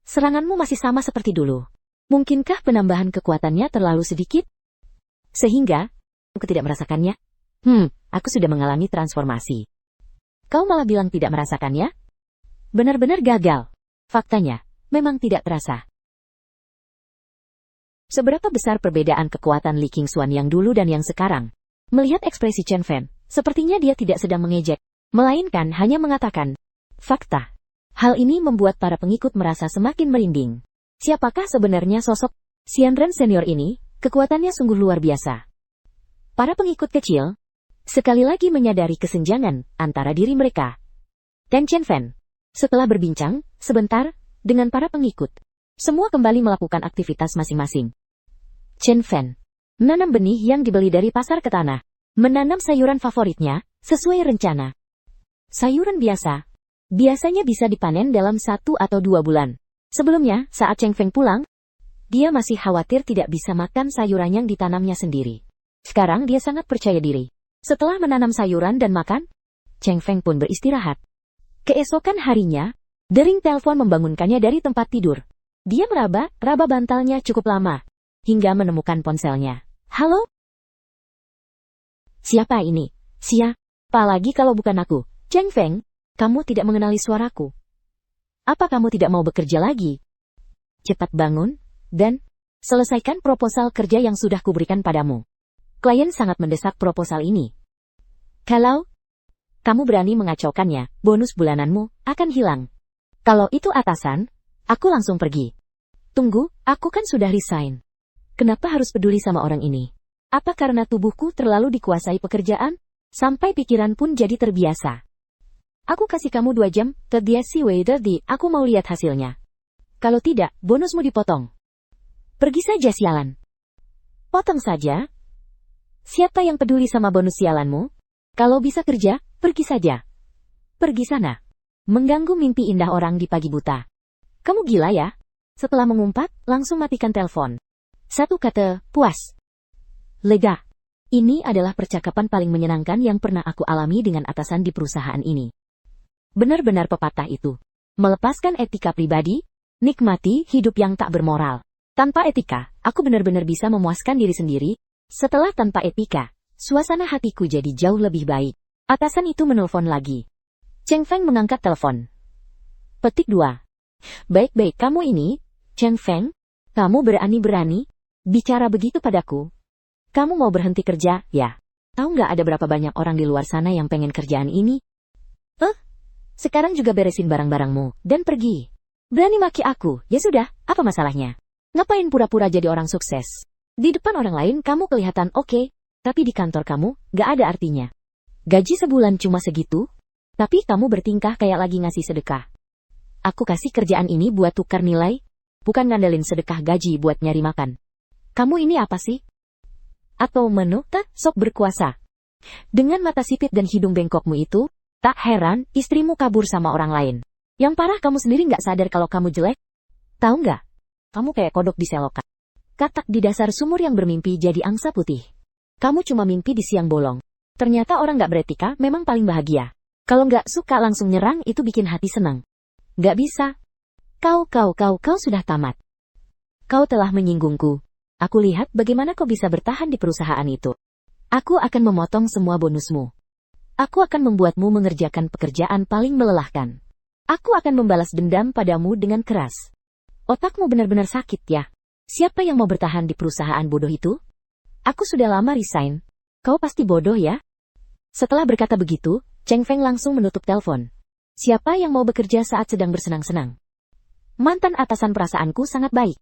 Seranganmu masih sama seperti dulu. Mungkinkah penambahan kekuatannya terlalu sedikit? Sehingga aku tidak merasakannya? Aku sudah mengalami transformasi. Kau malah bilang tidak merasakannya? Benar-benar gagal. Faktanya, memang tidak terasa. Seberapa besar perbedaan kekuatan Li Qingshuan yang dulu dan yang sekarang? Melihat ekspresi Chen Feng, sepertinya dia tidak sedang mengejek, melainkan hanya mengatakan fakta. Hal ini membuat para pengikut merasa semakin merinding. Siapakah sebenarnya sosok Xianren senior ini? Kekuatannya sungguh luar biasa. Para pengikut kecil sekali lagi menyadari kesenjangan antara diri mereka dan Chen Feng. Setelah berbincang sebentar dengan para pengikut, semua kembali melakukan aktivitas masing-masing. Chen Feng menanam benih yang dibeli dari pasar ke tanah, menanam sayuran favoritnya sesuai rencana. Sayuran biasa biasanya bisa dipanen dalam 1 atau 2 bulan. Sebelumnya, saat Cheng Feng pulang, dia masih khawatir tidak bisa makan sayuran yang ditanamnya sendiri. Sekarang dia sangat percaya diri. Setelah menanam sayuran dan makan, Cheng Feng pun beristirahat. Keesokan harinya, dering telepon membangunkannya dari tempat tidur. Dia meraba bantalnya cukup lama, hingga menemukan ponselnya. Halo? Siapa ini? Siapa lagi kalau bukan aku? Cheng Feng, kamu tidak mengenali suaraku. Apa kamu tidak mau bekerja lagi? Cepat bangun, dan selesaikan proposal kerja yang sudah kuberikan padamu. Klien sangat mendesak proposal ini. Kalau kamu berani mengacaukannya, bonus bulananmu akan hilang. Kalau itu atasan, aku langsung pergi. Tunggu, aku kan sudah resign. Kenapa harus peduli sama orang ini? Apa karena tubuhku terlalu dikuasai pekerjaan? Sampai pikiran pun jadi terbiasa. Aku kasih kamu 2 jam, terbiasi Weiderdi, aku mau lihat hasilnya. Kalau tidak, bonusmu dipotong. Pergi saja sialan. Potong saja? Siapa yang peduli sama bonus sialanmu? Kalau bisa kerja, pergi saja. Pergi sana. Mengganggu mimpi indah orang di pagi buta. Kamu gila ya? Setelah mengumpat, langsung matikan telepon. Satu kata, puas. Lega. Ini adalah percakapan paling menyenangkan yang pernah aku alami dengan atasan di perusahaan ini. Benar-benar pepatah itu. Melepaskan etika pribadi, nikmati hidup yang tak bermoral. Tanpa etika, aku benar-benar bisa memuaskan diri sendiri. Setelah tanpa etika, suasana hatiku jadi jauh lebih baik. Atasan itu menelpon lagi. Cheng Feng mengangkat telepon. Petik 2. Baik-baik kamu ini, Cheng Feng, kamu berani-berani bicara begitu padaku. Kamu mau berhenti kerja, ya? Tahu nggak ada berapa banyak orang di luar sana yang pengen kerjaan ini? Sekarang juga beresin barang-barangmu, dan pergi. Berani maki aku, ya sudah, apa masalahnya? Ngapain pura-pura jadi orang sukses? Di depan orang lain kamu kelihatan oke, tapi di kantor kamu, nggak ada artinya. Gaji sebulan cuma segitu, tapi kamu bertingkah kayak lagi ngasih sedekah. Aku kasih kerjaan ini buat tukar nilai, bukan ngandelin sedekah gaji buat nyari makan. Kamu ini apa sih? Atau menu, sok berkuasa. Dengan mata sipit dan hidung bengkokmu itu, tak heran istrimu kabur sama orang lain. Yang parah kamu sendiri nggak sadar kalau kamu jelek. Tahu nggak? Kamu kayak kodok di selokan. Katak di dasar sumur yang bermimpi jadi angsa putih. Kamu cuma mimpi di siang bolong. Ternyata orang nggak beretika memang paling bahagia. Kalau nggak suka langsung nyerang itu bikin hati senang. Nggak bisa. Kau sudah tamat. Kau telah menyinggungku. Aku lihat bagaimana kau bisa bertahan di perusahaan itu. Aku akan memotong semua bonusmu. Aku akan membuatmu mengerjakan pekerjaan paling melelahkan. Aku akan membalas dendam padamu dengan keras. Otakmu benar-benar sakit ya. Siapa yang mau bertahan di perusahaan bodoh itu? Aku sudah lama resign. Kau pasti bodoh ya? Setelah berkata begitu, Cheng Feng langsung menutup telepon. Siapa yang mau bekerja saat sedang bersenang-senang? Mantan atasan perasaanku sangat baik.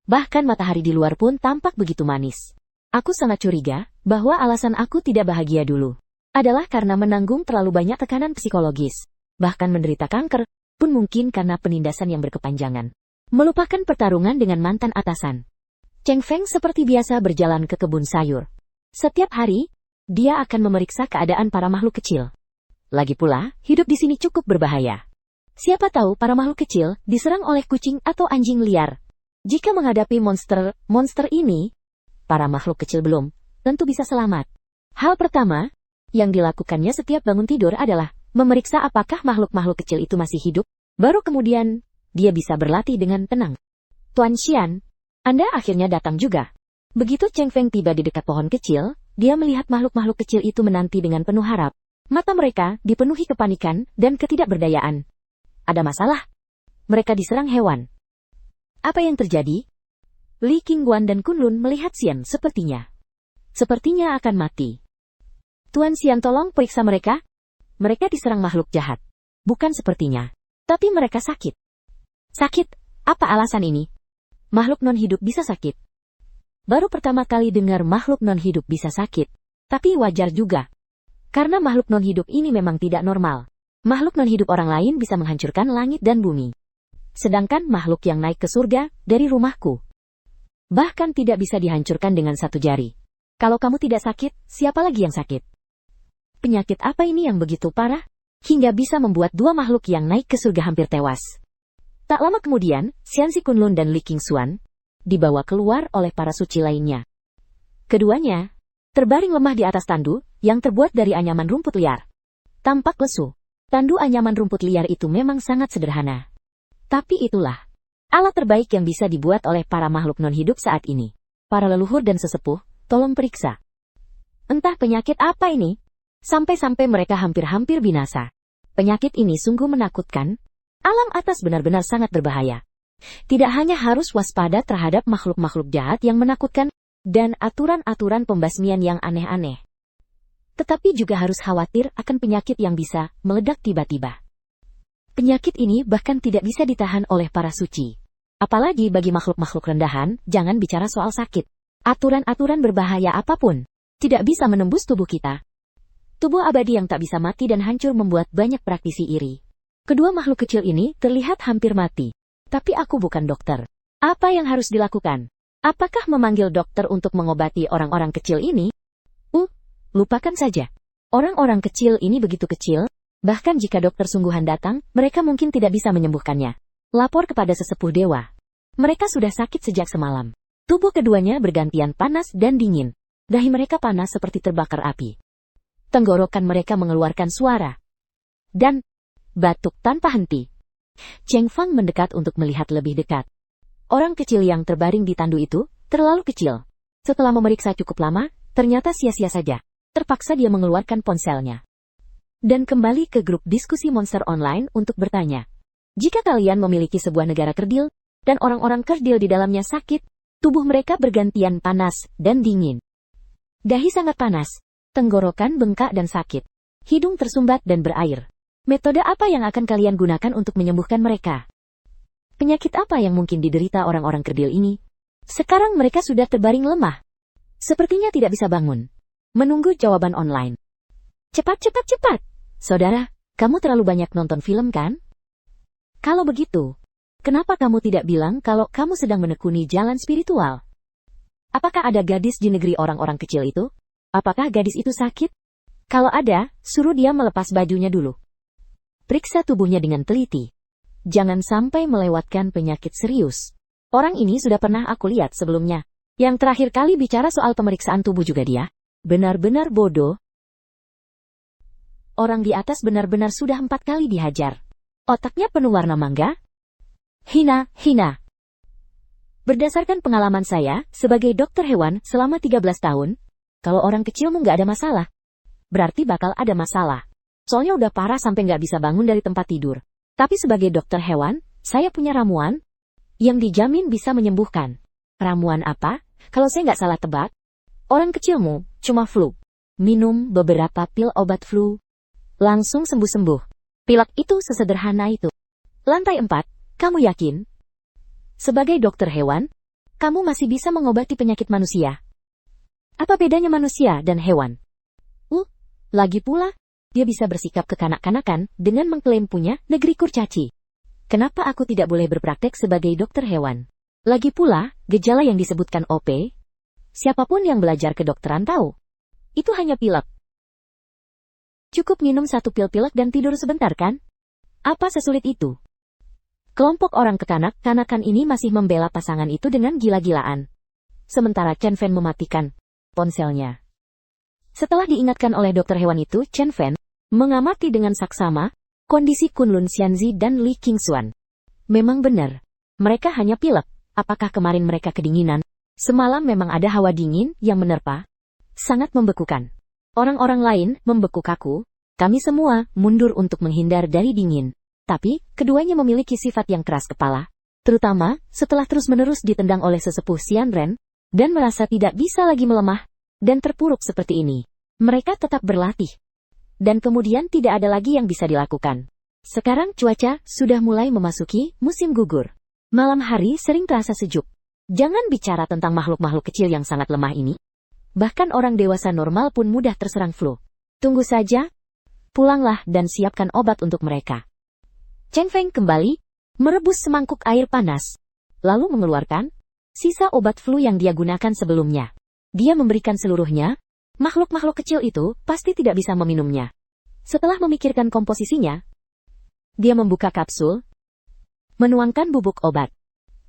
Bahkan matahari di luar pun tampak begitu manis. Aku sangat curiga bahwa alasan aku tidak bahagia dulu adalah karena menanggung terlalu banyak tekanan psikologis. Bahkan menderita kanker pun mungkin karena penindasan yang berkepanjangan. Melupakan pertarungan dengan mantan atasan. Cheng Feng seperti biasa berjalan ke kebun sayur. Setiap hari, dia akan memeriksa keadaan para makhluk kecil. Lagi pula, hidup di sini cukup berbahaya. Siapa tahu para makhluk kecil diserang oleh kucing atau anjing liar. Jika menghadapi monster ini, para makhluk kecil belum tentu bisa selamat. Hal pertama yang dilakukannya setiap bangun tidur adalah memeriksa apakah makhluk-makhluk kecil itu masih hidup. Baru kemudian, dia bisa berlatih dengan tenang. Tuan Xian, Anda akhirnya datang juga. Begitu Cheng Feng tiba di dekat pohon kecil, dia melihat makhluk-makhluk kecil itu menanti dengan penuh harap. Mata mereka dipenuhi kepanikan dan ketidakberdayaan. Ada masalah? mereka diserang hewan. Apa yang terjadi? Li Qingguan dan Kunlun melihat Xian sepertinya akan mati. Tuan Xian, tolong periksa mereka. Mereka diserang makhluk jahat. Bukan sepertinya. Tapi mereka sakit. Sakit? Apa alasan ini? Makhluk non-hidup bisa sakit. Baru pertama kali dengar makhluk non-hidup bisa sakit. Tapi wajar juga. Karena makhluk non-hidup ini memang tidak normal. Makhluk non-hidup orang lain bisa menghancurkan langit dan bumi. Sedangkan makhluk yang naik ke surga dari rumahku bahkan tidak bisa dihancurkan dengan satu jari. Kalau kamu tidak sakit, siapa lagi yang sakit? Penyakit apa ini yang begitu parah, hingga bisa membuat dua makhluk yang naik ke surga hampir tewas? Tak lama kemudian, Xianxi Kunlun dan Li Qingxuan dibawa keluar oleh para suci lainnya. Keduanya terbaring lemah di atas tandu yang terbuat dari anyaman rumput liar. Tampak lesu. Tandu anyaman rumput liar itu memang sangat sederhana. Tapi itulah alat terbaik yang bisa dibuat oleh para makhluk non-hidup saat ini. Para leluhur dan sesepuh, tolong periksa. Entah penyakit apa ini, sampai-sampai mereka hampir-hampir binasa. Penyakit ini sungguh menakutkan. Alam atas benar-benar sangat berbahaya. Tidak hanya harus waspada terhadap makhluk-makhluk jahat yang menakutkan dan aturan-aturan pembasmian yang aneh-aneh, tetapi juga harus khawatir akan penyakit yang bisa meledak tiba-tiba. Penyakit ini bahkan tidak bisa ditahan oleh para suci. Apalagi bagi makhluk-makhluk rendahan, jangan bicara soal sakit. Aturan-aturan berbahaya apapun tidak bisa menembus tubuh kita. Tubuh abadi yang tak bisa mati dan hancur membuat banyak praktisi iri. Kedua makhluk kecil ini terlihat hampir mati. Tapi aku bukan dokter. Apa yang harus dilakukan? Apakah memanggil dokter untuk mengobati orang-orang kecil ini? Lupakan saja. Orang-orang kecil ini begitu kecil, bahkan jika dokter sungguhan datang, mereka mungkin tidak bisa menyembuhkannya. Lapor kepada sesepuh dewa. Mereka sudah sakit sejak semalam. Tubuh keduanya bergantian panas dan dingin. Dahi mereka panas seperti terbakar api. Tenggorokan mereka mengeluarkan suara dan batuk tanpa henti. Cheng Fang mendekat untuk melihat lebih dekat. Orang kecil yang terbaring di tandu itu terlalu kecil. Setelah memeriksa cukup lama, ternyata sia-sia saja. Terpaksa dia mengeluarkan ponselnya dan kembali ke grup diskusi monster online untuk bertanya. Jika kalian memiliki sebuah negara kerdil dan orang-orang kerdil di dalamnya sakit, tubuh mereka bergantian panas dan dingin. Dahi sangat panas, tenggorokan bengkak dan sakit, hidung tersumbat dan berair. Metode apa yang akan kalian gunakan untuk menyembuhkan mereka? Penyakit apa yang mungkin diderita orang-orang kerdil ini? Sekarang mereka sudah terbaring lemah. Sepertinya tidak bisa bangun. Menunggu jawaban online. Cepat. Saudara, kamu terlalu banyak nonton film kan? Kalau begitu, kenapa kamu tidak bilang kalau kamu sedang menekuni jalan spiritual? Apakah ada gadis di negeri orang-orang kecil itu? Apakah gadis itu sakit? Kalau ada, suruh dia melepas bajunya dulu. Periksa tubuhnya dengan teliti. Jangan sampai melewatkan penyakit serius. Orang ini sudah pernah aku lihat sebelumnya. Yang terakhir kali bicara soal pemeriksaan tubuh juga dia. Benar-benar bodoh. Orang di atas benar-benar sudah 4 kali dihajar. Otaknya penuh warna mangga. Hina. Berdasarkan pengalaman saya, sebagai dokter hewan selama 13 tahun, kalau orang kecilmu nggak ada masalah, berarti bakal ada masalah. Soalnya udah parah sampai nggak bisa bangun dari tempat tidur. Tapi sebagai dokter hewan, saya punya ramuan yang dijamin bisa menyembuhkan. Ramuan apa? Kalau saya nggak salah tebak, orang kecilmu cuma flu. Minum beberapa pil obat flu. Langsung sembuh-sembuh. Pilek itu sesederhana itu. Lantai 4, kamu yakin? Sebagai dokter hewan, kamu masih bisa mengobati penyakit manusia. Apa bedanya manusia dan hewan? Lagi pula, dia bisa bersikap kekanak-kanakan dengan mengklaim punya negeri kurcaci. Kenapa aku tidak boleh berpraktek sebagai dokter hewan? Lagi pula, gejala yang disebutkan OP, siapapun yang belajar kedokteran tahu. Itu hanya pilek. Cukup minum 1 pil pilek dan tidur sebentar kan? Apa sesulit itu? Kelompok orang kekanak-kanakan ini masih membela pasangan itu dengan gila-gilaan. Sementara Chen Fen mematikan ponselnya. Setelah diingatkan oleh dokter hewan itu, Chen Fen mengamati dengan saksama kondisi Kunlun Xianzi dan Li Qingxuan. Memang benar, mereka hanya pilek. Apakah kemarin mereka kedinginan? Semalam memang ada hawa dingin yang menerpa. Sangat membekukan. Orang-orang lain membekuk aku. Kami semua mundur untuk menghindar dari dingin. Tapi, keduanya memiliki sifat yang keras kepala. Terutama, setelah terus-menerus ditendang oleh sesepuh Xian Ren, dan merasa tidak bisa lagi melemah, dan terpuruk seperti ini. Mereka tetap berlatih. Dan kemudian tidak ada lagi yang bisa dilakukan. Sekarang cuaca sudah mulai memasuki musim gugur. Malam hari sering terasa sejuk. Jangan bicara tentang makhluk-makhluk kecil yang sangat lemah ini. Bahkan orang dewasa normal pun mudah terserang flu. Tunggu saja. Pulanglah dan siapkan obat untuk mereka. Cheng Feng kembali, merebus semangkuk air panas, lalu mengeluarkan sisa obat flu yang dia gunakan sebelumnya. Dia memberikan seluruhnya. Makhluk-makhluk kecil itu pasti tidak bisa meminumnya. Setelah memikirkan komposisinya, dia membuka kapsul, menuangkan bubuk obat,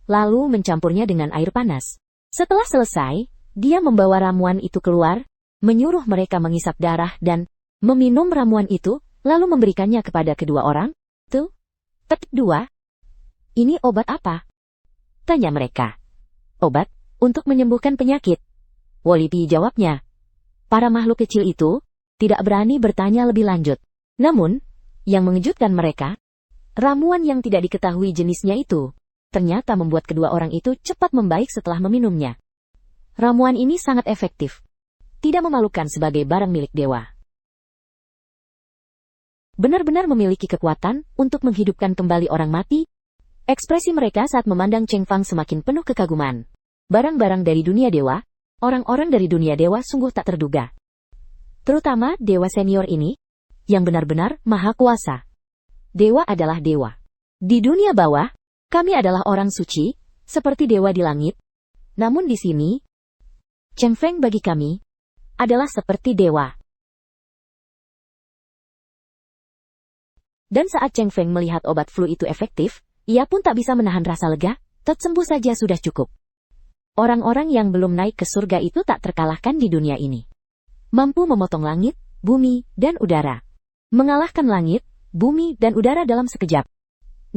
lalu mencampurnya dengan air panas. Setelah selesai, dia membawa ramuan itu keluar, menyuruh mereka mengisap darah dan meminum ramuan itu, lalu memberikannya kepada kedua orang. Tuh. Petik 2. Ini obat apa? Tanya mereka. Obat untuk menyembuhkan penyakit. Woli Pi jawabnya. Para makhluk kecil itu tidak berani bertanya lebih lanjut. Namun, yang mengejutkan mereka, ramuan yang tidak diketahui jenisnya itu ternyata membuat kedua orang itu cepat membaik setelah meminumnya. Ramuan ini sangat efektif. Tidak memalukan sebagai barang milik dewa. Benar-benar memiliki kekuatan untuk menghidupkan kembali orang mati. Ekspresi mereka saat memandang Cheng Fang semakin penuh kekaguman. Barang-barang dari dunia dewa, orang-orang dari dunia dewa sungguh tak terduga. Terutama dewa senior ini, yang benar-benar maha kuasa. Dewa adalah dewa. Di dunia bawah, kami adalah orang suci, seperti dewa di langit. Namun di sini, Cheng Feng bagi kami adalah seperti dewa. Dan saat Cheng Feng melihat obat flu itu efektif, ia pun tak bisa menahan rasa lega, sembuh saja sudah cukup. Orang-orang yang belum naik ke surga itu tak terkalahkan di dunia ini. Mampu memotong langit, bumi, dan udara. Mengalahkan langit, bumi, dan udara dalam sekejap.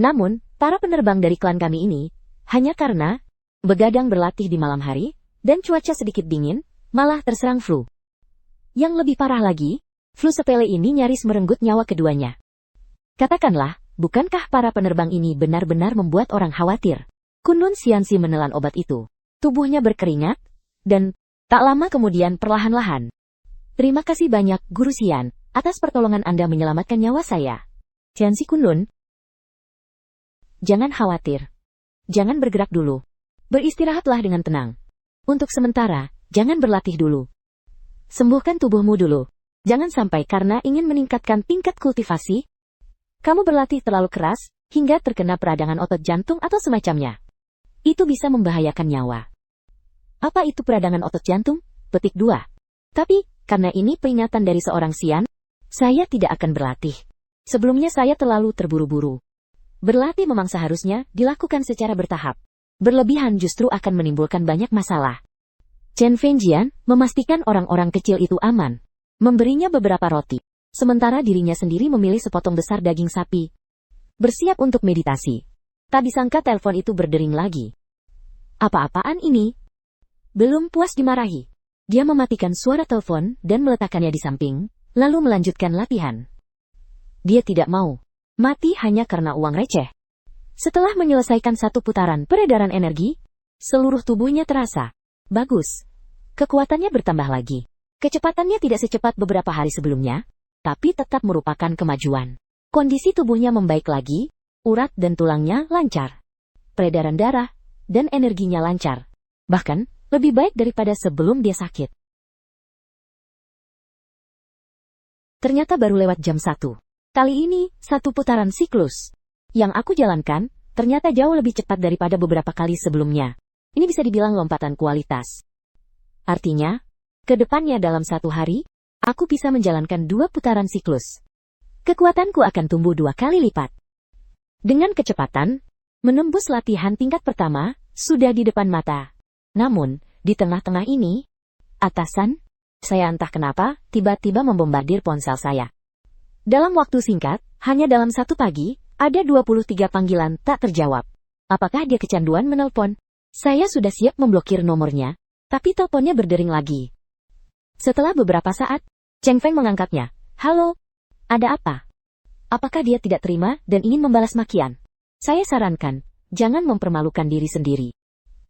Namun, para penerbang dari klan kami ini, hanya karena begadang berlatih di malam hari, dan cuaca sedikit dingin, malah terserang flu. Yang lebih parah lagi, flu sepele ini nyaris merenggut nyawa keduanya. Katakanlah, bukankah para penerbang ini benar-benar membuat orang khawatir? Kunlun Xianxi menelan obat itu. Tubuhnya berkeringat, dan tak lama kemudian perlahan-lahan. Terima kasih banyak, Guru Xian, atas pertolongan Anda menyelamatkan nyawa saya. Xianxi Kunlun. Jangan khawatir. Jangan bergerak dulu. Beristirahatlah dengan tenang. Untuk sementara, jangan berlatih dulu. Sembuhkan tubuhmu dulu. Jangan sampai karena ingin meningkatkan tingkat kultivasi, kamu berlatih terlalu keras, hingga terkena peradangan otot jantung atau semacamnya. Itu bisa membahayakan nyawa. Apa itu peradangan otot jantung? Petik 2. Tapi, karena ini peringatan dari seorang Xian, saya tidak akan berlatih. Sebelumnya saya terlalu terburu-buru. Berlatih memang seharusnya dilakukan secara bertahap. Berlebihan justru akan menimbulkan banyak masalah. Chen Fengjian memastikan orang-orang kecil itu aman. Memberinya beberapa roti. Sementara dirinya sendiri memilih sepotong besar daging sapi. Bersiap untuk meditasi. Tak disangka telepon itu berdering lagi. Apa-apaan ini? Belum puas dimarahi. Dia mematikan suara telepon dan meletakkannya di samping, lalu melanjutkan latihan. Dia tidak mau mati hanya karena uang receh. Setelah menyelesaikan satu putaran peredaran energi, seluruh tubuhnya terasa bagus. Kekuatannya bertambah lagi. Kecepatannya tidak secepat beberapa hari sebelumnya, tapi tetap merupakan kemajuan. Kondisi tubuhnya membaik lagi, urat dan tulangnya lancar. Peredaran darah dan energinya lancar. Bahkan, lebih baik daripada sebelum dia sakit. Ternyata baru lewat jam 1. Kali ini, satu putaran siklus. Yang aku jalankan, ternyata jauh lebih cepat daripada beberapa kali sebelumnya. Ini bisa dibilang lompatan kualitas. Artinya, ke depannya dalam satu hari, aku bisa menjalankan 2 putaran siklus. Kekuatanku akan tumbuh 2 kali lipat. Dengan kecepatan, menembus latihan tingkat pertama, sudah di depan mata. Namun, di tengah-tengah ini, atasan, saya entah kenapa, tiba-tiba membombardir ponsel saya. Dalam waktu singkat, hanya dalam satu pagi, ada 23 panggilan tak terjawab. Apakah dia kecanduan menelpon? Saya sudah siap memblokir nomornya, tapi teleponnya berdering lagi. Setelah beberapa saat, Cheng Feng mengangkatnya. Halo, ada apa? Apakah dia tidak terima dan ingin membalas makian? Saya sarankan, jangan mempermalukan diri sendiri.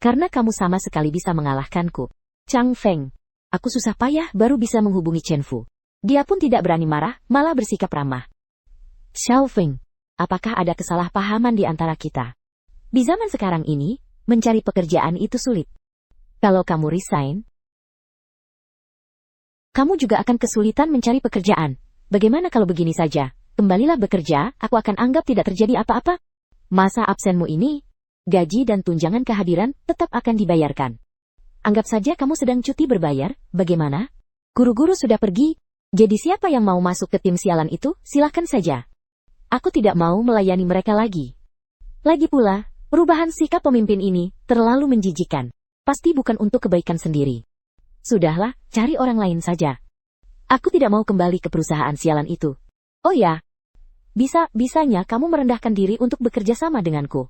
Karena kamu sama sekali bisa mengalahkanku. Chang Feng. Aku susah payah baru bisa menghubungi Chen Fu. Dia pun tidak berani marah, malah bersikap ramah. Xiao Feng. Apakah ada kesalahpahaman di antara kita? Di zaman sekarang ini, mencari pekerjaan itu sulit. Kalau kamu resign, kamu juga akan kesulitan mencari pekerjaan. Bagaimana kalau begini saja? Kembalilah bekerja, aku akan anggap tidak terjadi apa-apa. Masa absenmu ini, gaji dan tunjangan kehadiran tetap akan dibayarkan. Anggap saja kamu sedang cuti berbayar, bagaimana? Guru-guru sudah pergi, jadi siapa yang mau masuk ke tim sialan itu, silakan saja. Aku tidak mau melayani mereka lagi. Lagi pula, perubahan sikap pemimpin ini terlalu menjijikan. Pasti bukan untuk kebaikan sendiri. Sudahlah, cari orang lain saja. Aku tidak mau kembali ke perusahaan sialan itu. Oh ya, bisanya kamu merendahkan diri untuk bekerja sama denganku.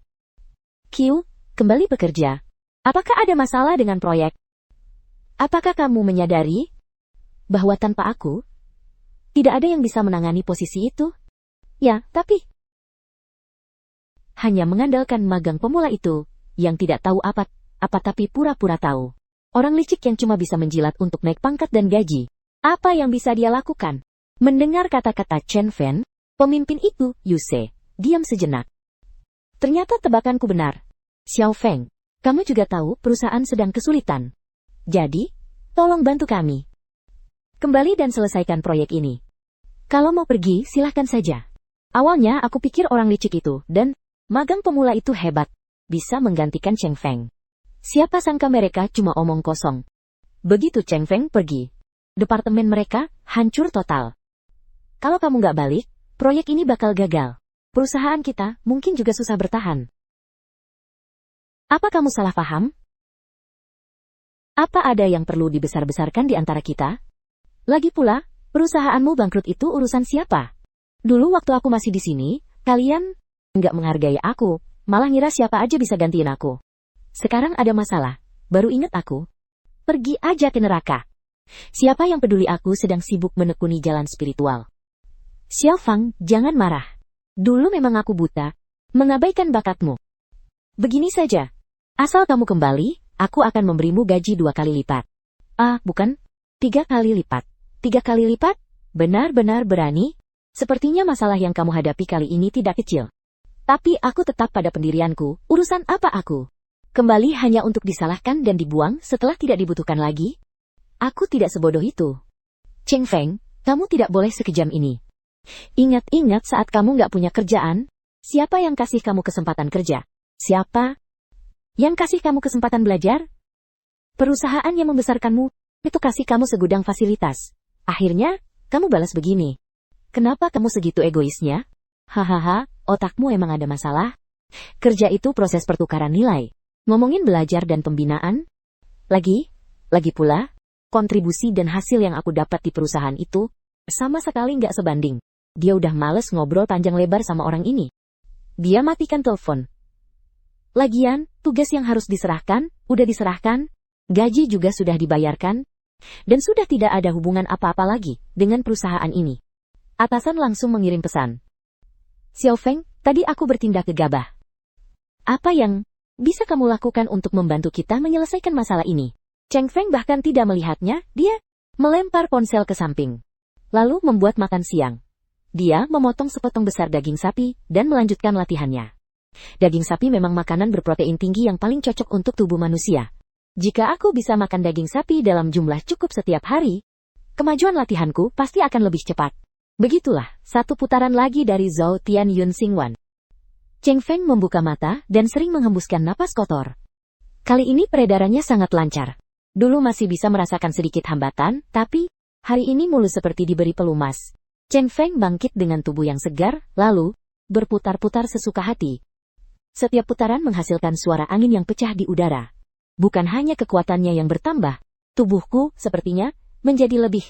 Q, kembali bekerja. Apakah ada masalah dengan proyek? Apakah kamu menyadari bahwa tanpa aku, tidak ada yang bisa menangani posisi itu? Ya, tapi hanya mengandalkan magang pemula itu, yang tidak tahu apa tapi pura-pura tahu. Orang licik yang cuma bisa menjilat untuk naik pangkat dan gaji. Apa yang bisa dia lakukan? Mendengar kata-kata Chen Fen, pemimpin itu, Yuse, diam sejenak. Ternyata tebakanku benar. Xiao Feng, kamu juga tahu perusahaan sedang kesulitan. Jadi, tolong bantu kami. Kembali dan selesaikan proyek ini. Kalau mau pergi, silahkan saja. Awalnya aku pikir orang licik itu, dan magang pemula itu hebat. Bisa menggantikan Cheng Feng. Siapa sangka mereka cuma omong kosong. Begitu Cheng Feng pergi, departemen mereka hancur total. Kalau kamu nggak balik, proyek ini bakal gagal. Perusahaan kita mungkin juga susah bertahan. Apa kamu salah paham? Apa ada yang perlu dibesar-besarkan di antara kita? Lagi pula, perusahaanmu bangkrut itu urusan siapa? Dulu waktu aku masih di sini, kalian nggak menghargai aku, malah ngira siapa aja bisa gantiin aku. Sekarang ada masalah, baru ingat aku. Pergi aja ke neraka. Siapa yang peduli aku sedang sibuk menekuni jalan spiritual? Xiao Fang, jangan marah. Dulu memang aku buta, mengabaikan bakatmu. Begini saja, asal kamu kembali, aku akan memberimu gaji 2 kali lipat. Bukan, 3 kali lipat. 3 kali lipat? Benar-benar berani? Sepertinya masalah yang kamu hadapi kali ini tidak kecil. Tapi aku tetap pada pendirianku, urusan apa aku? Kembali hanya untuk disalahkan dan dibuang setelah tidak dibutuhkan lagi? Aku tidak sebodoh itu. Cheng Feng, kamu tidak boleh sekejam ini. Ingat-ingat saat kamu nggak punya kerjaan, siapa yang kasih kamu kesempatan kerja? Siapa yang kasih kamu kesempatan belajar? Perusahaan yang membesarkanmu, itu kasih kamu segudang fasilitas. Akhirnya, kamu balas begini. Kenapa kamu segitu egoisnya? Hahaha, otakmu emang ada masalah. Kerja itu proses pertukaran nilai. Ngomongin belajar dan pembinaan. Lagi pula, kontribusi dan hasil yang aku dapat di perusahaan itu, sama sekali nggak sebanding. Dia udah males ngobrol panjang lebar sama orang ini. Dia matikan telepon. Lagian, tugas yang harus diserahkan, udah diserahkan, gaji juga sudah dibayarkan, dan sudah tidak ada hubungan apa-apa lagi dengan perusahaan ini. Atasan langsung mengirim pesan. Xiao Feng, tadi aku bertindak gegabah. Apa yang bisa kamu lakukan untuk membantu kita menyelesaikan masalah ini? Cheng Feng bahkan tidak melihatnya, dia melempar ponsel ke samping. Lalu membuat makan siang. Dia memotong sepotong besar daging sapi dan melanjutkan latihannya. Daging sapi memang makanan berprotein tinggi yang paling cocok untuk tubuh manusia. Jika aku bisa makan daging sapi dalam jumlah cukup setiap hari, kemajuan latihanku pasti akan lebih cepat. Begitulah, satu putaran lagi dari Zhou Tian Yun Xingwan. Cheng Feng membuka mata dan sering menghembuskan napas kotor. Kali ini peredarannya sangat lancar. Dulu masih bisa merasakan sedikit hambatan, tapi hari ini mulus seperti diberi pelumas. Cheng Feng bangkit dengan tubuh yang segar, lalu berputar-putar sesuka hati. Setiap putaran menghasilkan suara angin yang pecah di udara. Bukan hanya kekuatannya yang bertambah, tubuhku sepertinya menjadi lebih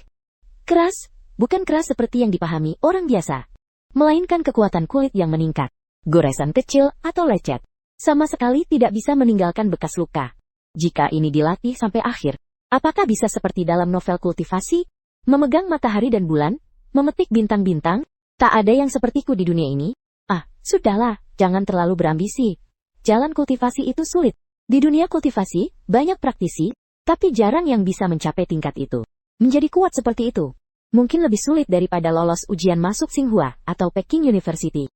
keras, bukan keras seperti yang dipahami orang biasa, melainkan kekuatan kulit yang meningkat. Goresan kecil atau lecet sama sekali tidak bisa meninggalkan bekas luka. Jika ini dilatih sampai akhir, apakah bisa seperti dalam novel kultivasi, memegang matahari dan bulan, memetik bintang-bintang, Tak ada yang sepertiku di dunia ini. Ah, sudahlah, jangan terlalu berambisi. Jalan kultivasi itu sulit. Di dunia kultivasi, banyak praktisi, tapi jarang yang bisa mencapai tingkat itu. Menjadi kuat seperti itu, mungkin lebih sulit daripada lolos ujian masuk Tsinghua atau Peking University.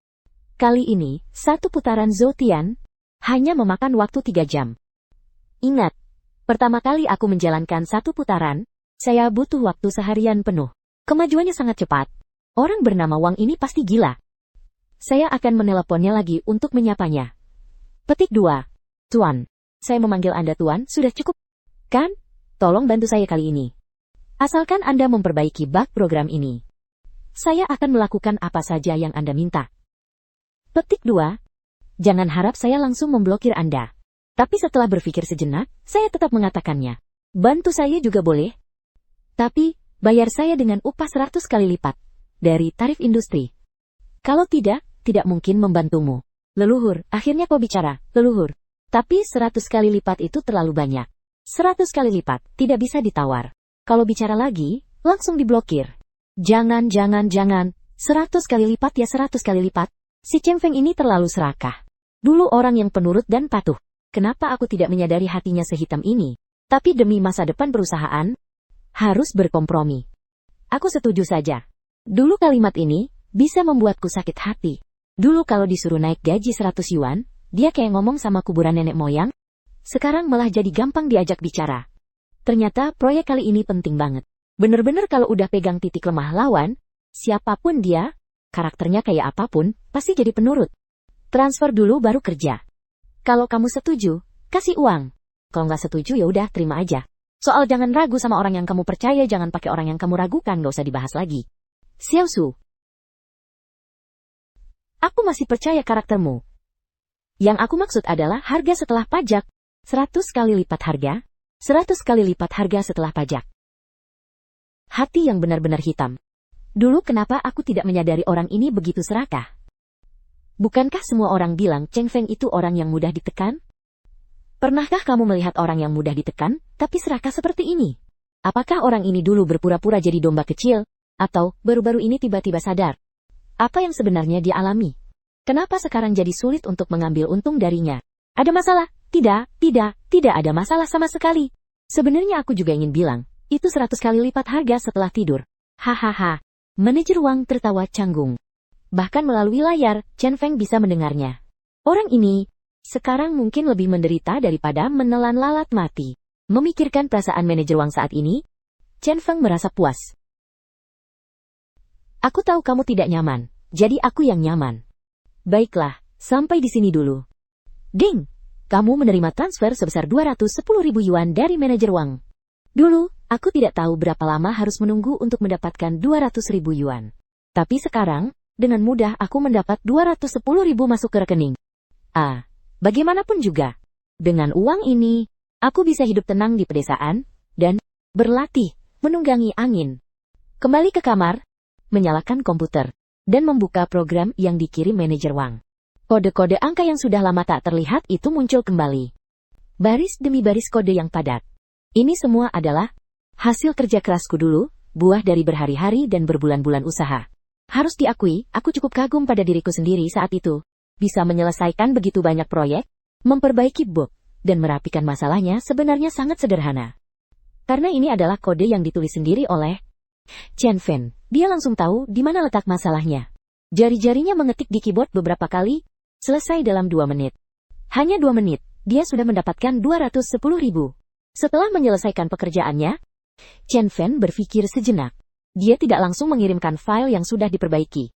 Kali ini, satu putaran Zoutian hanya memakan waktu 3 jam. Ingat, pertama kali aku menjalankan satu putaran, saya butuh waktu seharian penuh. Kemajuannya sangat cepat. Orang bernama Wang ini pasti gila. Saya akan meneleponnya lagi untuk menyapanya. Petik 2. Tuan. Saya memanggil Anda Tuan, sudah cukup, kan? Tolong bantu saya kali ini. Asalkan Anda memperbaiki bug program ini, saya akan melakukan apa saja yang Anda minta. Petik 2. Jangan harap saya langsung memblokir Anda. Tapi setelah berpikir sejenak, saya tetap mengatakannya. Bantu saya juga boleh. Tapi, bayar saya dengan upah 100 kali lipat dari tarif industri. Kalau tidak mungkin membantumu. Leluhur, akhirnya kau bicara, leluhur. Tapi 100 kali lipat itu terlalu banyak. 100 kali lipat, tidak bisa ditawar. Kalau bicara lagi, langsung diblokir. Jangan. 100 kali lipat ya 100 kali lipat. Si Cheng Feng ini terlalu serakah. Dulu orang yang penurut dan patuh. Kenapa aku tidak menyadari hatinya sehitam ini? Tapi demi masa depan perusahaan, harus berkompromi. Aku setuju saja. Dulu kalimat ini bisa membuatku sakit hati. Dulu kalau disuruh naik gaji 100 yuan, dia kayak ngomong sama kuburan nenek moyang. Sekarang malah jadi gampang diajak bicara. Ternyata proyek kali ini penting banget. Bener-bener kalau udah pegang titik lemah lawan, siapapun dia, karakternya kayak apapun, pasti jadi penurut. Transfer dulu baru kerja. Kalau kamu setuju, kasih uang. Kalau nggak setuju ya udah terima aja. Soal jangan ragu sama orang yang kamu percaya, jangan pakai orang yang kamu ragukan, nggak usah dibahas lagi. Xiao Su. Aku masih percaya karaktermu. Yang aku maksud adalah harga setelah pajak. 100 kali lipat harga. 100 kali lipat harga setelah pajak. Hati yang benar-benar hitam. Dulu kenapa aku tidak menyadari orang ini begitu serakah? Bukankah semua orang bilang Cheng Feng itu orang yang mudah ditekan? Pernahkah kamu melihat orang yang mudah ditekan, tapi serakah seperti ini? Apakah orang ini dulu berpura-pura jadi domba kecil? Atau baru-baru ini tiba-tiba sadar? Apa yang sebenarnya dia alami? Kenapa sekarang jadi sulit untuk mengambil untung darinya? Ada masalah? Tidak ada masalah sama sekali. Sebenarnya aku juga ingin bilang, itu 100 kali lipat harga setelah tidur. Hahaha. Manajer Wang tertawa canggung. Bahkan melalui layar, Chen Feng bisa mendengarnya. Orang ini, sekarang mungkin lebih menderita daripada menelan lalat mati. Memikirkan perasaan manajer Wang saat ini, Chen Feng merasa puas. Aku tahu kamu tidak nyaman, jadi aku yang nyaman. Baiklah, sampai di sini dulu. Ding! Kamu menerima transfer sebesar 210.000 yuan dari manajer Wang. Dulu, aku tidak tahu berapa lama harus menunggu untuk mendapatkan 200.000 yuan. Tapi sekarang, dengan mudah aku mendapat 210.000 masuk ke rekening. Bagaimanapun juga. Dengan uang ini, aku bisa hidup tenang di pedesaan, dan berlatih, menunggangi angin. Kembali ke kamar, menyalakan komputer, dan membuka program yang dikirim manajer Wang. Kode-kode angka yang sudah lama tak terlihat itu muncul kembali. Baris demi baris kode yang padat. Ini semua adalah hasil kerja kerasku dulu, buah dari berhari-hari dan berbulan-bulan usaha. Harus diakui, aku cukup kagum pada diriku sendiri saat itu. Bisa menyelesaikan begitu banyak proyek, memperbaiki bug, dan merapikan masalahnya sebenarnya sangat sederhana. Karena ini adalah kode yang ditulis sendiri oleh Chen Feng, dia langsung tahu di mana letak masalahnya. Jari-jarinya mengetik di keyboard beberapa kali, selesai dalam 2 menit. Hanya 2 menit, dia sudah mendapatkan 210.000. Setelah menyelesaikan pekerjaannya, Chen Feng berpikir sejenak. Dia tidak langsung mengirimkan file yang sudah diperbaiki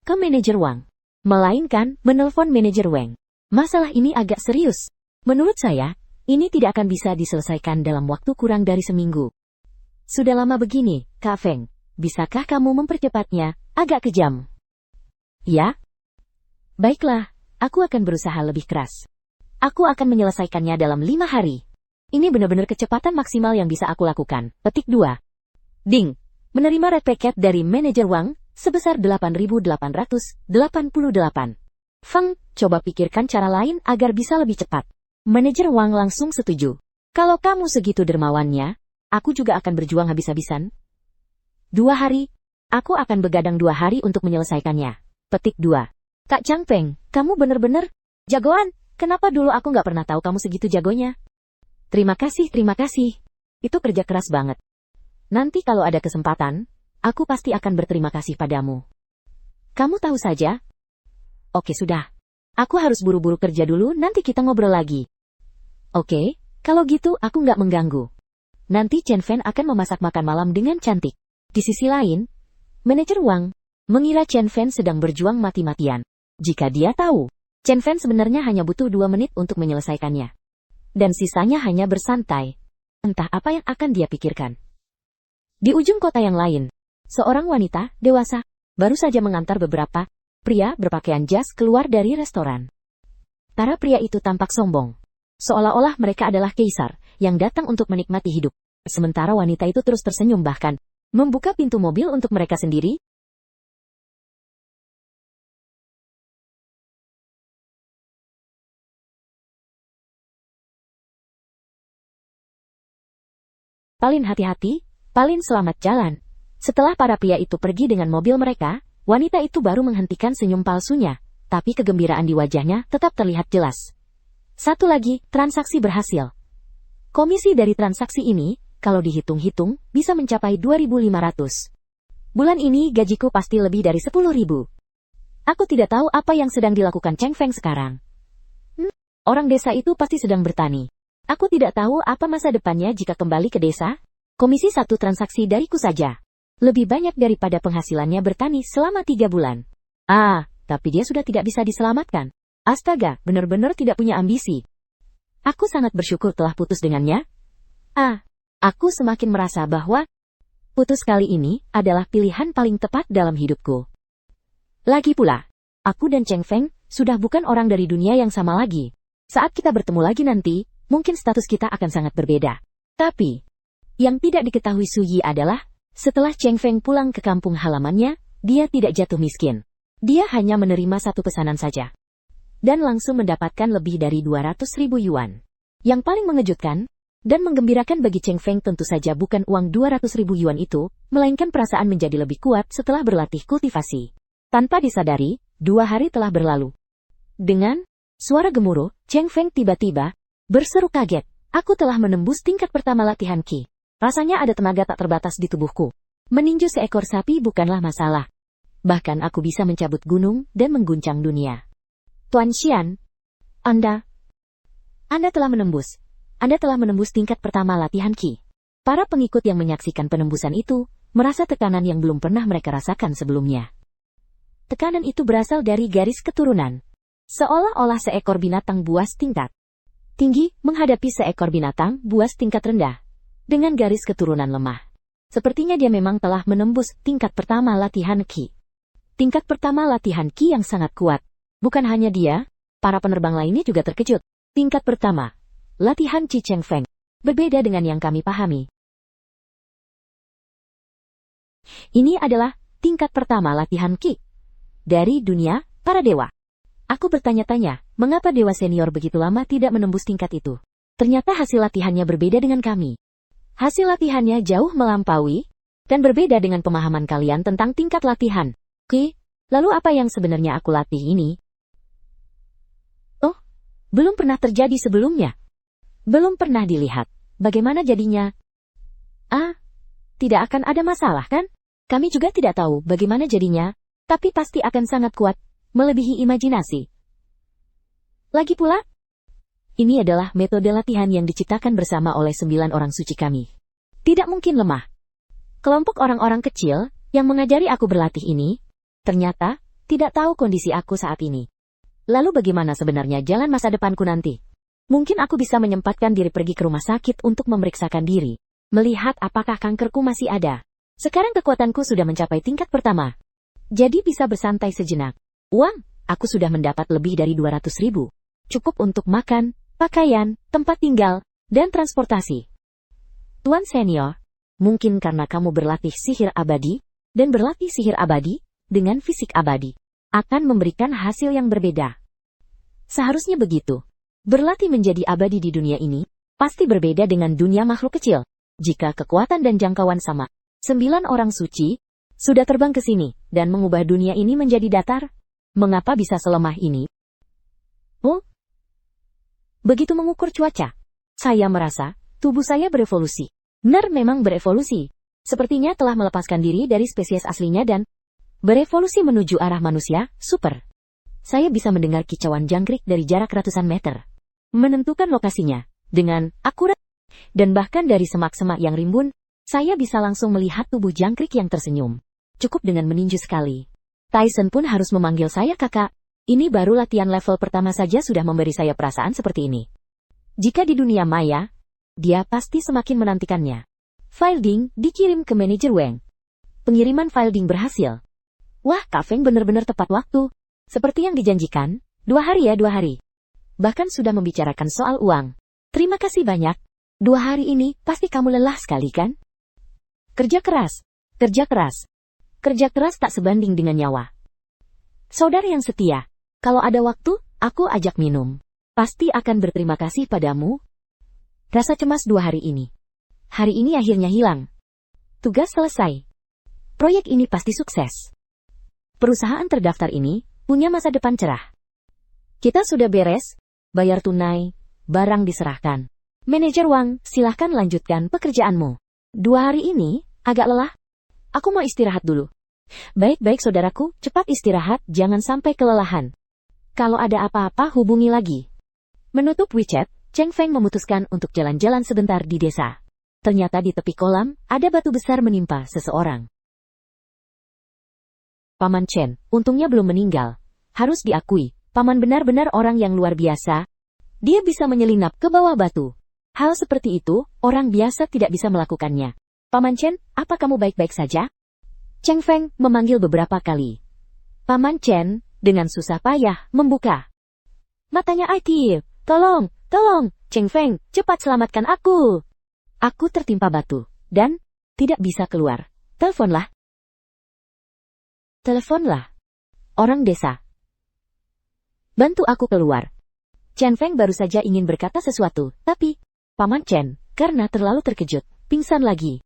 ke manajer Wang, melainkan menelpon manajer Wang. Masalah ini agak serius. Menurut saya, ini tidak akan bisa diselesaikan dalam waktu kurang dari seminggu. Sudah lama begini, Kak Feng. Bisakah kamu mempercepatnya, agak kejam? Ya? Baiklah, aku akan berusaha lebih keras. Aku akan menyelesaikannya dalam 5 hari. Ini benar-benar kecepatan maksimal yang bisa aku lakukan. Petik 2. Ding. Menerima red packet dari manajer Wang sebesar 8.888. Feng, coba pikirkan cara lain agar bisa lebih cepat. Manajer Wang langsung setuju. Kalau kamu segitu dermawannya, aku juga akan berjuang habis-habisan. 2 hari, Aku akan begadang 2 hari untuk menyelesaikannya. Petik 2. Kak Chang Feng, kamu bener-bener jagoan. Kenapa dulu aku nggak pernah tahu kamu segitu jagonya? Terima kasih, terima kasih. Itu kerja keras banget. Nanti kalau ada kesempatan, aku pasti akan berterima kasih padamu. Kamu tahu saja? Oke sudah. Aku harus buru-buru kerja dulu, nanti kita ngobrol lagi. Oke, kalau gitu aku nggak mengganggu. Nanti Chen Fan akan memasak makan malam dengan cantik. Di sisi lain, manajer Wang mengira Chen Fan sedang berjuang mati-matian. Jika dia tahu, Chen Fan sebenarnya hanya butuh 2 menit untuk menyelesaikannya. Dan sisanya hanya bersantai. Entah apa yang akan dia pikirkan. Di ujung kota yang lain, seorang wanita dewasa baru saja mengantar beberapa pria berpakaian jas keluar dari restoran. Para pria itu tampak sombong. Seolah-olah mereka adalah kaisar yang datang untuk menikmati hidup. Sementara wanita itu terus tersenyum bahkan membuka pintu mobil untuk mereka sendiri. Palin hati-hati, Palin selamat jalan. Setelah para pria itu pergi dengan mobil mereka, wanita itu baru menghentikan senyum palsunya, tapi kegembiraan di wajahnya tetap terlihat jelas. Satu lagi, transaksi berhasil. Komisi dari transaksi ini, kalau dihitung-hitung, bisa mencapai 2.500. Bulan ini gajiku pasti lebih dari 10.000. Aku tidak tahu apa yang sedang dilakukan Cheng Feng sekarang. Orang desa itu pasti sedang bertani. Aku tidak tahu apa masa depannya jika kembali ke desa. Komisi 1 transaksi dariku saja. Lebih banyak daripada penghasilannya bertani selama 3 bulan. Tapi dia sudah tidak bisa diselamatkan. Astaga, benar-benar tidak punya ambisi. Aku sangat bersyukur telah putus dengannya. Aku semakin merasa bahwa putus kali ini adalah pilihan paling tepat dalam hidupku. Lagi pula, aku dan Cheng Feng sudah bukan orang dari dunia yang sama lagi. Saat kita bertemu lagi nanti, mungkin status kita akan sangat berbeda. Tapi, yang tidak diketahui Su Yi adalah, setelah Cheng Feng pulang ke kampung halamannya, dia tidak jatuh miskin. Dia hanya menerima 1 pesanan saja. Dan langsung mendapatkan lebih dari 200.000 yuan. Yang paling mengejutkan, dan menggembirakan bagi Cheng Feng tentu saja bukan uang 200.000 yuan itu, melainkan perasaan menjadi lebih kuat setelah berlatih kultivasi. Tanpa disadari, 2 hari telah berlalu. Dengan suara gemuruh, Cheng Feng tiba-tiba berseru kaget. Aku telah menembus tingkat pertama latihan Qi. Rasanya ada tenaga tak terbatas di tubuhku. Meninju seekor sapi bukanlah masalah. Bahkan aku bisa mencabut gunung dan mengguncang dunia. Tuan Xian, Anda telah menembus. Anda telah menembus tingkat pertama latihan Qi. Para pengikut yang menyaksikan penembusan itu merasa tekanan yang belum pernah mereka rasakan sebelumnya. Tekanan itu berasal dari garis keturunan. Seolah-olah seekor binatang buas tingkat tinggi menghadapi seekor binatang buas tingkat rendah. Dengan garis keturunan lemah. Sepertinya dia memang telah menembus tingkat pertama latihan Qi. Tingkat pertama latihan Qi yang sangat kuat. Bukan hanya dia, para penerbang lainnya juga terkejut. Tingkat pertama latihan Qi Cheng Feng. Berbeda dengan yang kami pahami. Ini adalah tingkat pertama latihan Qi. Dari dunia para dewa. Aku bertanya-tanya, mengapa dewa senior begitu lama tidak menembus tingkat itu? Ternyata hasil latihannya berbeda dengan kami. Hasil latihannya jauh melampaui, dan berbeda dengan pemahaman kalian tentang tingkat latihan Qi. Lalu apa yang sebenarnya aku latih ini? Belum pernah terjadi sebelumnya. Belum pernah dilihat. Bagaimana jadinya? Tidak akan ada masalah kan? Kami juga tidak tahu bagaimana jadinya, tapi pasti akan sangat kuat. Melebihi imajinasi. Lagi pula, ini adalah metode latihan yang diciptakan bersama oleh 9 orang suci kami. Tidak mungkin lemah. Kelompok orang-orang kecil yang mengajari aku berlatih ini, ternyata tidak tahu kondisi aku saat ini. Lalu bagaimana sebenarnya jalan masa depanku nanti? Mungkin aku bisa menyempatkan diri pergi ke rumah sakit untuk memeriksakan diri, melihat apakah kankerku masih ada. Sekarang kekuatanku sudah mencapai tingkat pertama. Jadi bisa bersantai sejenak. Uang, aku sudah mendapat lebih dari 200.000. Cukup untuk makan, pakaian, tempat tinggal, dan transportasi. Tuan senior, mungkin karena kamu berlatih sihir abadi, dan berlatih sihir abadi, dengan fisik abadi, akan memberikan hasil yang berbeda. Seharusnya begitu. Berlatih menjadi abadi di dunia ini, pasti berbeda dengan dunia makhluk kecil. Jika kekuatan dan jangkauan sama, 9 orang suci, Sudah terbang ke sini, dan mengubah dunia ini menjadi datar? Mengapa bisa selemah ini? Oh? Begitu mengukur cuaca. Saya merasa, tubuh saya berevolusi. Benar memang berevolusi. Sepertinya telah melepaskan diri dari spesies aslinya dan berevolusi menuju arah manusia, super. Saya bisa mendengar kicauan jangkrik dari jarak ratusan meter. Menentukan lokasinya, dengan akurat. Dan bahkan dari semak-semak yang rimbun, saya bisa langsung melihat tubuh jangkrik yang tersenyum. Cukup dengan meninju sekali. Tyson pun harus memanggil saya kakak. Ini baru latihan level pertama saja sudah memberi saya perasaan seperti ini. Jika di dunia maya, dia pasti semakin menantikannya. File dikirim ke manajer Wang. Pengiriman file berhasil. Wah, Kak Feng benar-benar tepat waktu. Seperti yang dijanjikan, 2 hari ya 2 hari. Bahkan sudah membicarakan soal uang. Terima kasih banyak. 2 hari ini pasti kamu lelah sekali kan? Kerja keras. Kerja keras. Kerja keras tak sebanding dengan nyawa. Saudara yang setia, kalau ada waktu, aku ajak minum. Pasti akan berterima kasih padamu. Rasa cemas 2 hari ini. Hari ini akhirnya hilang. Tugas selesai. Proyek ini pasti sukses. Perusahaan terdaftar ini punya masa depan cerah. Kita sudah beres, bayar tunai, barang diserahkan. Manajer Wang, silahkan lanjutkan pekerjaanmu. 2 hari ini, agak lelah. Aku mau istirahat dulu. Baik-baik saudaraku, cepat istirahat, jangan sampai kelelahan. Kalau ada apa-apa hubungi lagi. Menutup WeChat, Cheng Feng memutuskan untuk jalan-jalan sebentar di desa. Ternyata di tepi kolam, ada batu besar menimpa seseorang. Paman Chen, untungnya belum meninggal. Harus diakui, Paman benar-benar orang yang luar biasa. Dia bisa menyelinap ke bawah batu. Hal seperti itu, orang biasa tidak bisa melakukannya. Paman Chen, apa kamu baik-baik saja? Cheng Feng memanggil beberapa kali. Paman Chen, dengan susah payah, membuka matanya. IT, tolong, Cheng Feng, cepat selamatkan aku. Aku tertimpa batu, dan tidak bisa keluar. Teleponlah. Orang desa. Bantu aku keluar. Chen Feng baru saja ingin berkata sesuatu, tapi Paman Chen, karena terlalu terkejut, pingsan lagi.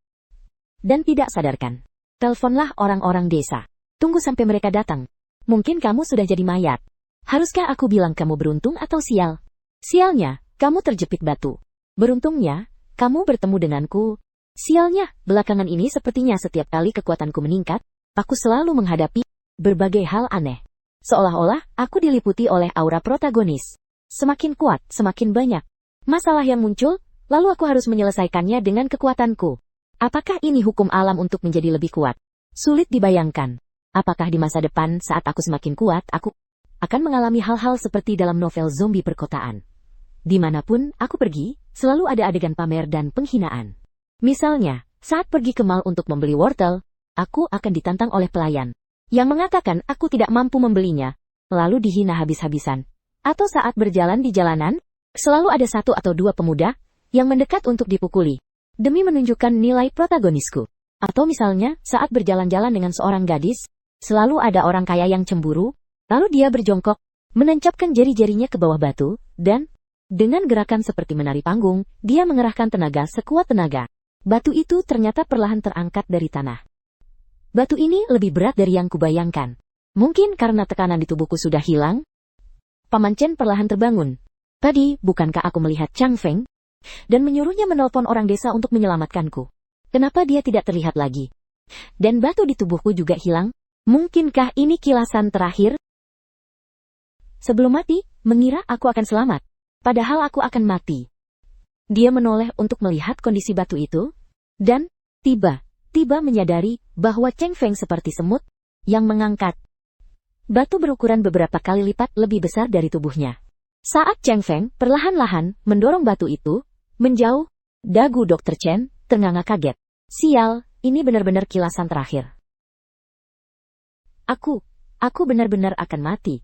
Dan tidak sadarkan. Teleponlah orang-orang desa. Tunggu sampai mereka datang. Mungkin kamu sudah jadi mayat. Haruskah aku bilang kamu beruntung atau sial? Sialnya, kamu terjepit batu. Beruntungnya, kamu bertemu denganku. Sialnya, belakangan ini sepertinya setiap kali kekuatanku meningkat, aku selalu menghadapi berbagai hal aneh. Seolah-olah aku diliputi oleh aura protagonis. Semakin kuat, semakin banyak masalah yang muncul, lalu aku harus menyelesaikannya dengan kekuatanku. Apakah ini hukum alam untuk menjadi lebih kuat? Sulit dibayangkan. Apakah di masa depan saat aku semakin kuat, aku akan mengalami hal-hal seperti dalam novel zombie perkotaan. Dimanapun aku pergi, selalu ada adegan pamer dan penghinaan. Misalnya, saat pergi ke mall untuk membeli wortel, aku akan ditantang oleh pelayan yang mengatakan aku tidak mampu membelinya, lalu dihina habis-habisan. Atau saat berjalan di jalanan, selalu ada 1 atau 2 pemuda yang mendekat untuk dipukuli demi menunjukkan nilai protagonisku. Atau misalnya, saat berjalan-jalan dengan seorang gadis, selalu ada orang kaya yang cemburu, lalu dia berjongkok, menancapkan jari-jarinya ke bawah batu, dan dengan gerakan seperti menari panggung, dia mengerahkan tenaga sekuat tenaga. Batu itu ternyata perlahan terangkat dari tanah. Batu ini lebih berat dari yang kubayangkan. Mungkin karena tekanan di tubuhku sudah hilang. Paman Chen perlahan terbangun. Tadi, bukankah aku melihat Chang Feng? Dan menyuruhnya menelpon orang desa untuk menyelamatkanku. Kenapa dia tidak terlihat lagi? Dan batu di tubuhku juga hilang? Mungkinkah ini kilasan terakhir? Sebelum mati, mengira aku akan selamat. Padahal aku akan mati. Dia menoleh untuk melihat kondisi batu itu, dan tiba-tiba menyadari bahwa Cheng Feng seperti semut yang mengangkat batu berukuran beberapa kali lipat lebih besar dari tubuhnya. Saat Cheng Feng perlahan-lahan mendorong batu itu menjauh, dagu Dr. Chen ternganga kaget. Sial, ini benar-benar kilasan terakhir. Aku benar-benar akan mati.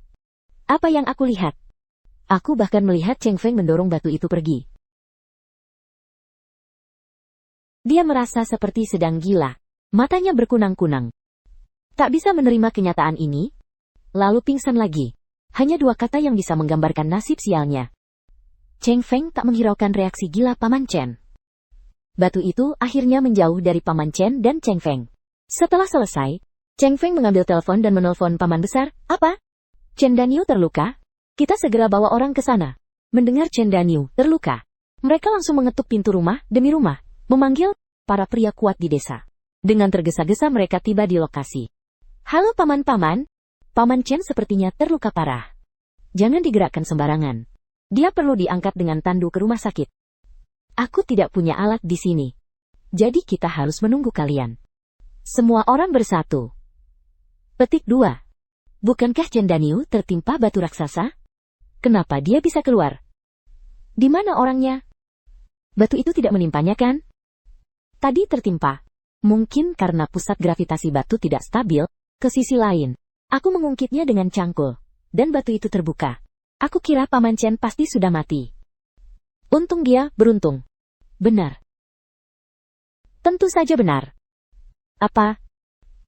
Apa yang aku lihat? Aku bahkan melihat Cheng Feng mendorong batu itu pergi. Dia merasa seperti sedang gila. Matanya berkunang-kunang. Tak bisa menerima kenyataan ini, lalu pingsan lagi. Hanya 2 kata yang bisa menggambarkan nasib sialnya. Cheng Feng tak menghiraukan reaksi gila Paman Chen. Batu itu akhirnya menjauh dari Paman Chen dan Cheng Feng. Setelah selesai, Cheng Feng mengambil telepon dan menelpon paman besar. Apa? Chen Danyu terluka? Kita segera bawa orang ke sana. Mendengar Chen Danyu terluka, mereka langsung mengetuk pintu rumah demi rumah, memanggil para pria kuat di desa. Dengan tergesa-gesa mereka tiba di lokasi. Halo paman-paman, Paman Chen sepertinya terluka parah. Jangan digerakkan sembarangan. Dia perlu diangkat dengan tandu ke rumah sakit. Aku tidak punya alat di sini. Jadi kita harus menunggu kalian. Semua orang bersatu. Petik 2. Bukankah Chen Danyu tertimpa batu raksasa? Kenapa dia bisa keluar? Di mana orangnya? Batu itu tidak menimpanya kan? Tadi tertimpa. Mungkin karena pusat gravitasi batu tidak stabil. Ke sisi lain, aku mengungkitnya dengan cangkul, dan batu itu terbuka. Aku kira Paman Chen pasti sudah mati. Untung dia beruntung. Benar. Tentu saja benar. Apa?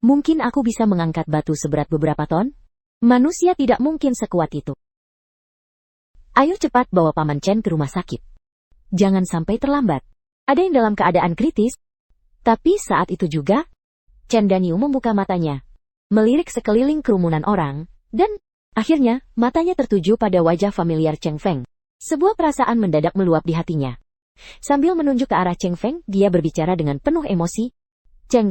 Mungkin aku bisa mengangkat batu seberat beberapa ton? Manusia tidak mungkin sekuat itu. Ayo cepat bawa Paman Chen ke rumah sakit. Jangan sampai terlambat. Ada yang dalam keadaan kritis. Tapi saat itu juga, Chen Danyu membuka matanya, melirik sekeliling kerumunan orang, dan akhirnya matanya tertuju pada wajah familiar Cheng Feng. Sebuah perasaan mendadak meluap di hatinya. Sambil menunjuk ke arah Cheng Feng, dia berbicara dengan penuh emosi. Cheng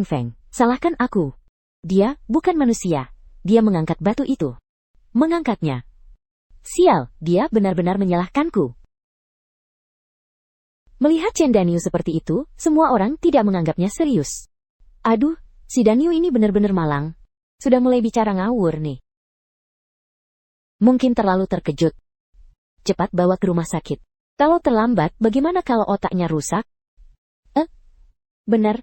Feng, salahkan aku. Dia bukan manusia. Dia mengangkat batu itu. Mengangkatnya. Sial, dia benar-benar menyalahkanku. Melihat Chen Danyu seperti itu, semua orang tidak menganggapnya serius. Aduh, si Danyu ini benar-benar malang. Sudah mulai bicara ngawur nih. Mungkin terlalu terkejut. Cepat bawa ke rumah sakit. Kalau terlambat, bagaimana kalau otaknya rusak? Benar.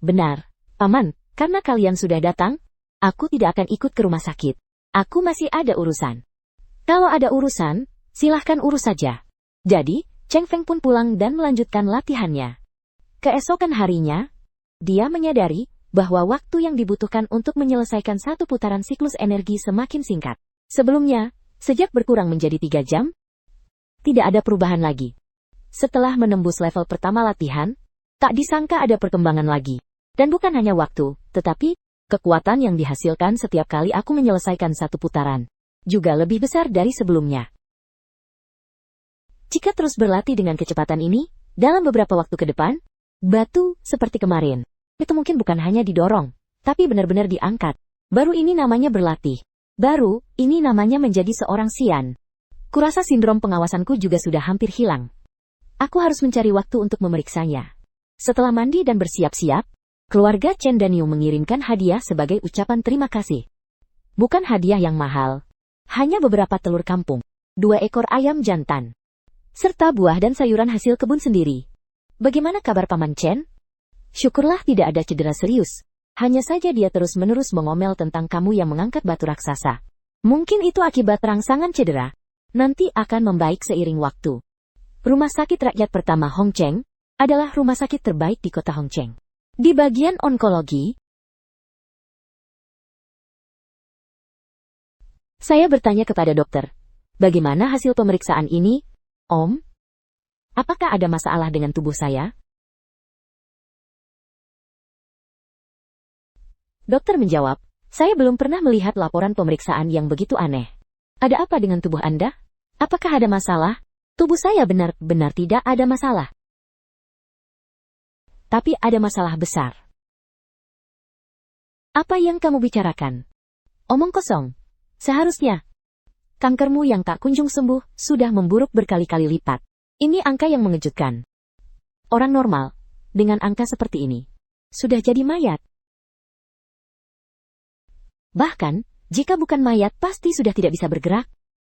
Benar, Paman, karena kalian sudah datang, aku tidak akan ikut ke rumah sakit. Aku masih ada urusan. Kalau ada urusan, silahkan urus saja. Jadi, Cheng Feng pun pulang dan melanjutkan latihannya. Keesokan harinya, dia menyadari bahwa waktu yang dibutuhkan untuk menyelesaikan satu putaran siklus energi semakin singkat. Sebelumnya, sejak berkurang menjadi 3 jam, tidak ada perubahan lagi. Setelah menembus level pertama latihan, tak disangka ada perkembangan lagi. Dan bukan hanya waktu, tetapi kekuatan yang dihasilkan setiap kali aku menyelesaikan satu putaran juga lebih besar dari sebelumnya. Jika terus berlatih dengan kecepatan ini, dalam beberapa waktu ke depan, batu seperti kemarin, itu mungkin bukan hanya didorong, tapi benar-benar diangkat. Baru ini namanya berlatih. Baru ini namanya menjadi seorang Xian. Kurasa sindrom pengawasanku juga sudah hampir hilang. Aku harus mencari waktu untuk memeriksanya. Setelah mandi dan bersiap-siap, keluarga Chen Danyu mengirimkan hadiah sebagai ucapan terima kasih. Bukan hadiah yang mahal, hanya beberapa telur kampung, 2 ekor ayam jantan, serta buah dan sayuran hasil kebun sendiri. Bagaimana kabar Paman Chen? Syukurlah tidak ada cedera serius. Hanya saja dia terus-menerus mengomel tentang kamu yang mengangkat batu raksasa. Mungkin itu akibat rangsangan cedera. Nanti akan membaik seiring waktu. Rumah sakit rakyat pertama Hong Cheng adalah rumah sakit terbaik di kota Hong Cheng. Di bagian onkologi, saya bertanya kepada dokter, bagaimana hasil pemeriksaan ini, Om? Apakah ada masalah dengan tubuh saya? Dokter menjawab, saya belum pernah melihat laporan pemeriksaan yang begitu aneh. Ada apa dengan tubuh Anda? Apakah ada masalah? Tubuh saya benar-benar tidak ada masalah. Tapi ada masalah besar. Apa yang kamu bicarakan? Omong kosong. Seharusnya, kankermu yang tak kunjung sembuh sudah memburuk berkali-kali lipat. Ini angka yang mengejutkan. Orang normal, dengan angka seperti ini, sudah jadi mayat. Bahkan, jika bukan mayat pasti sudah tidak bisa bergerak.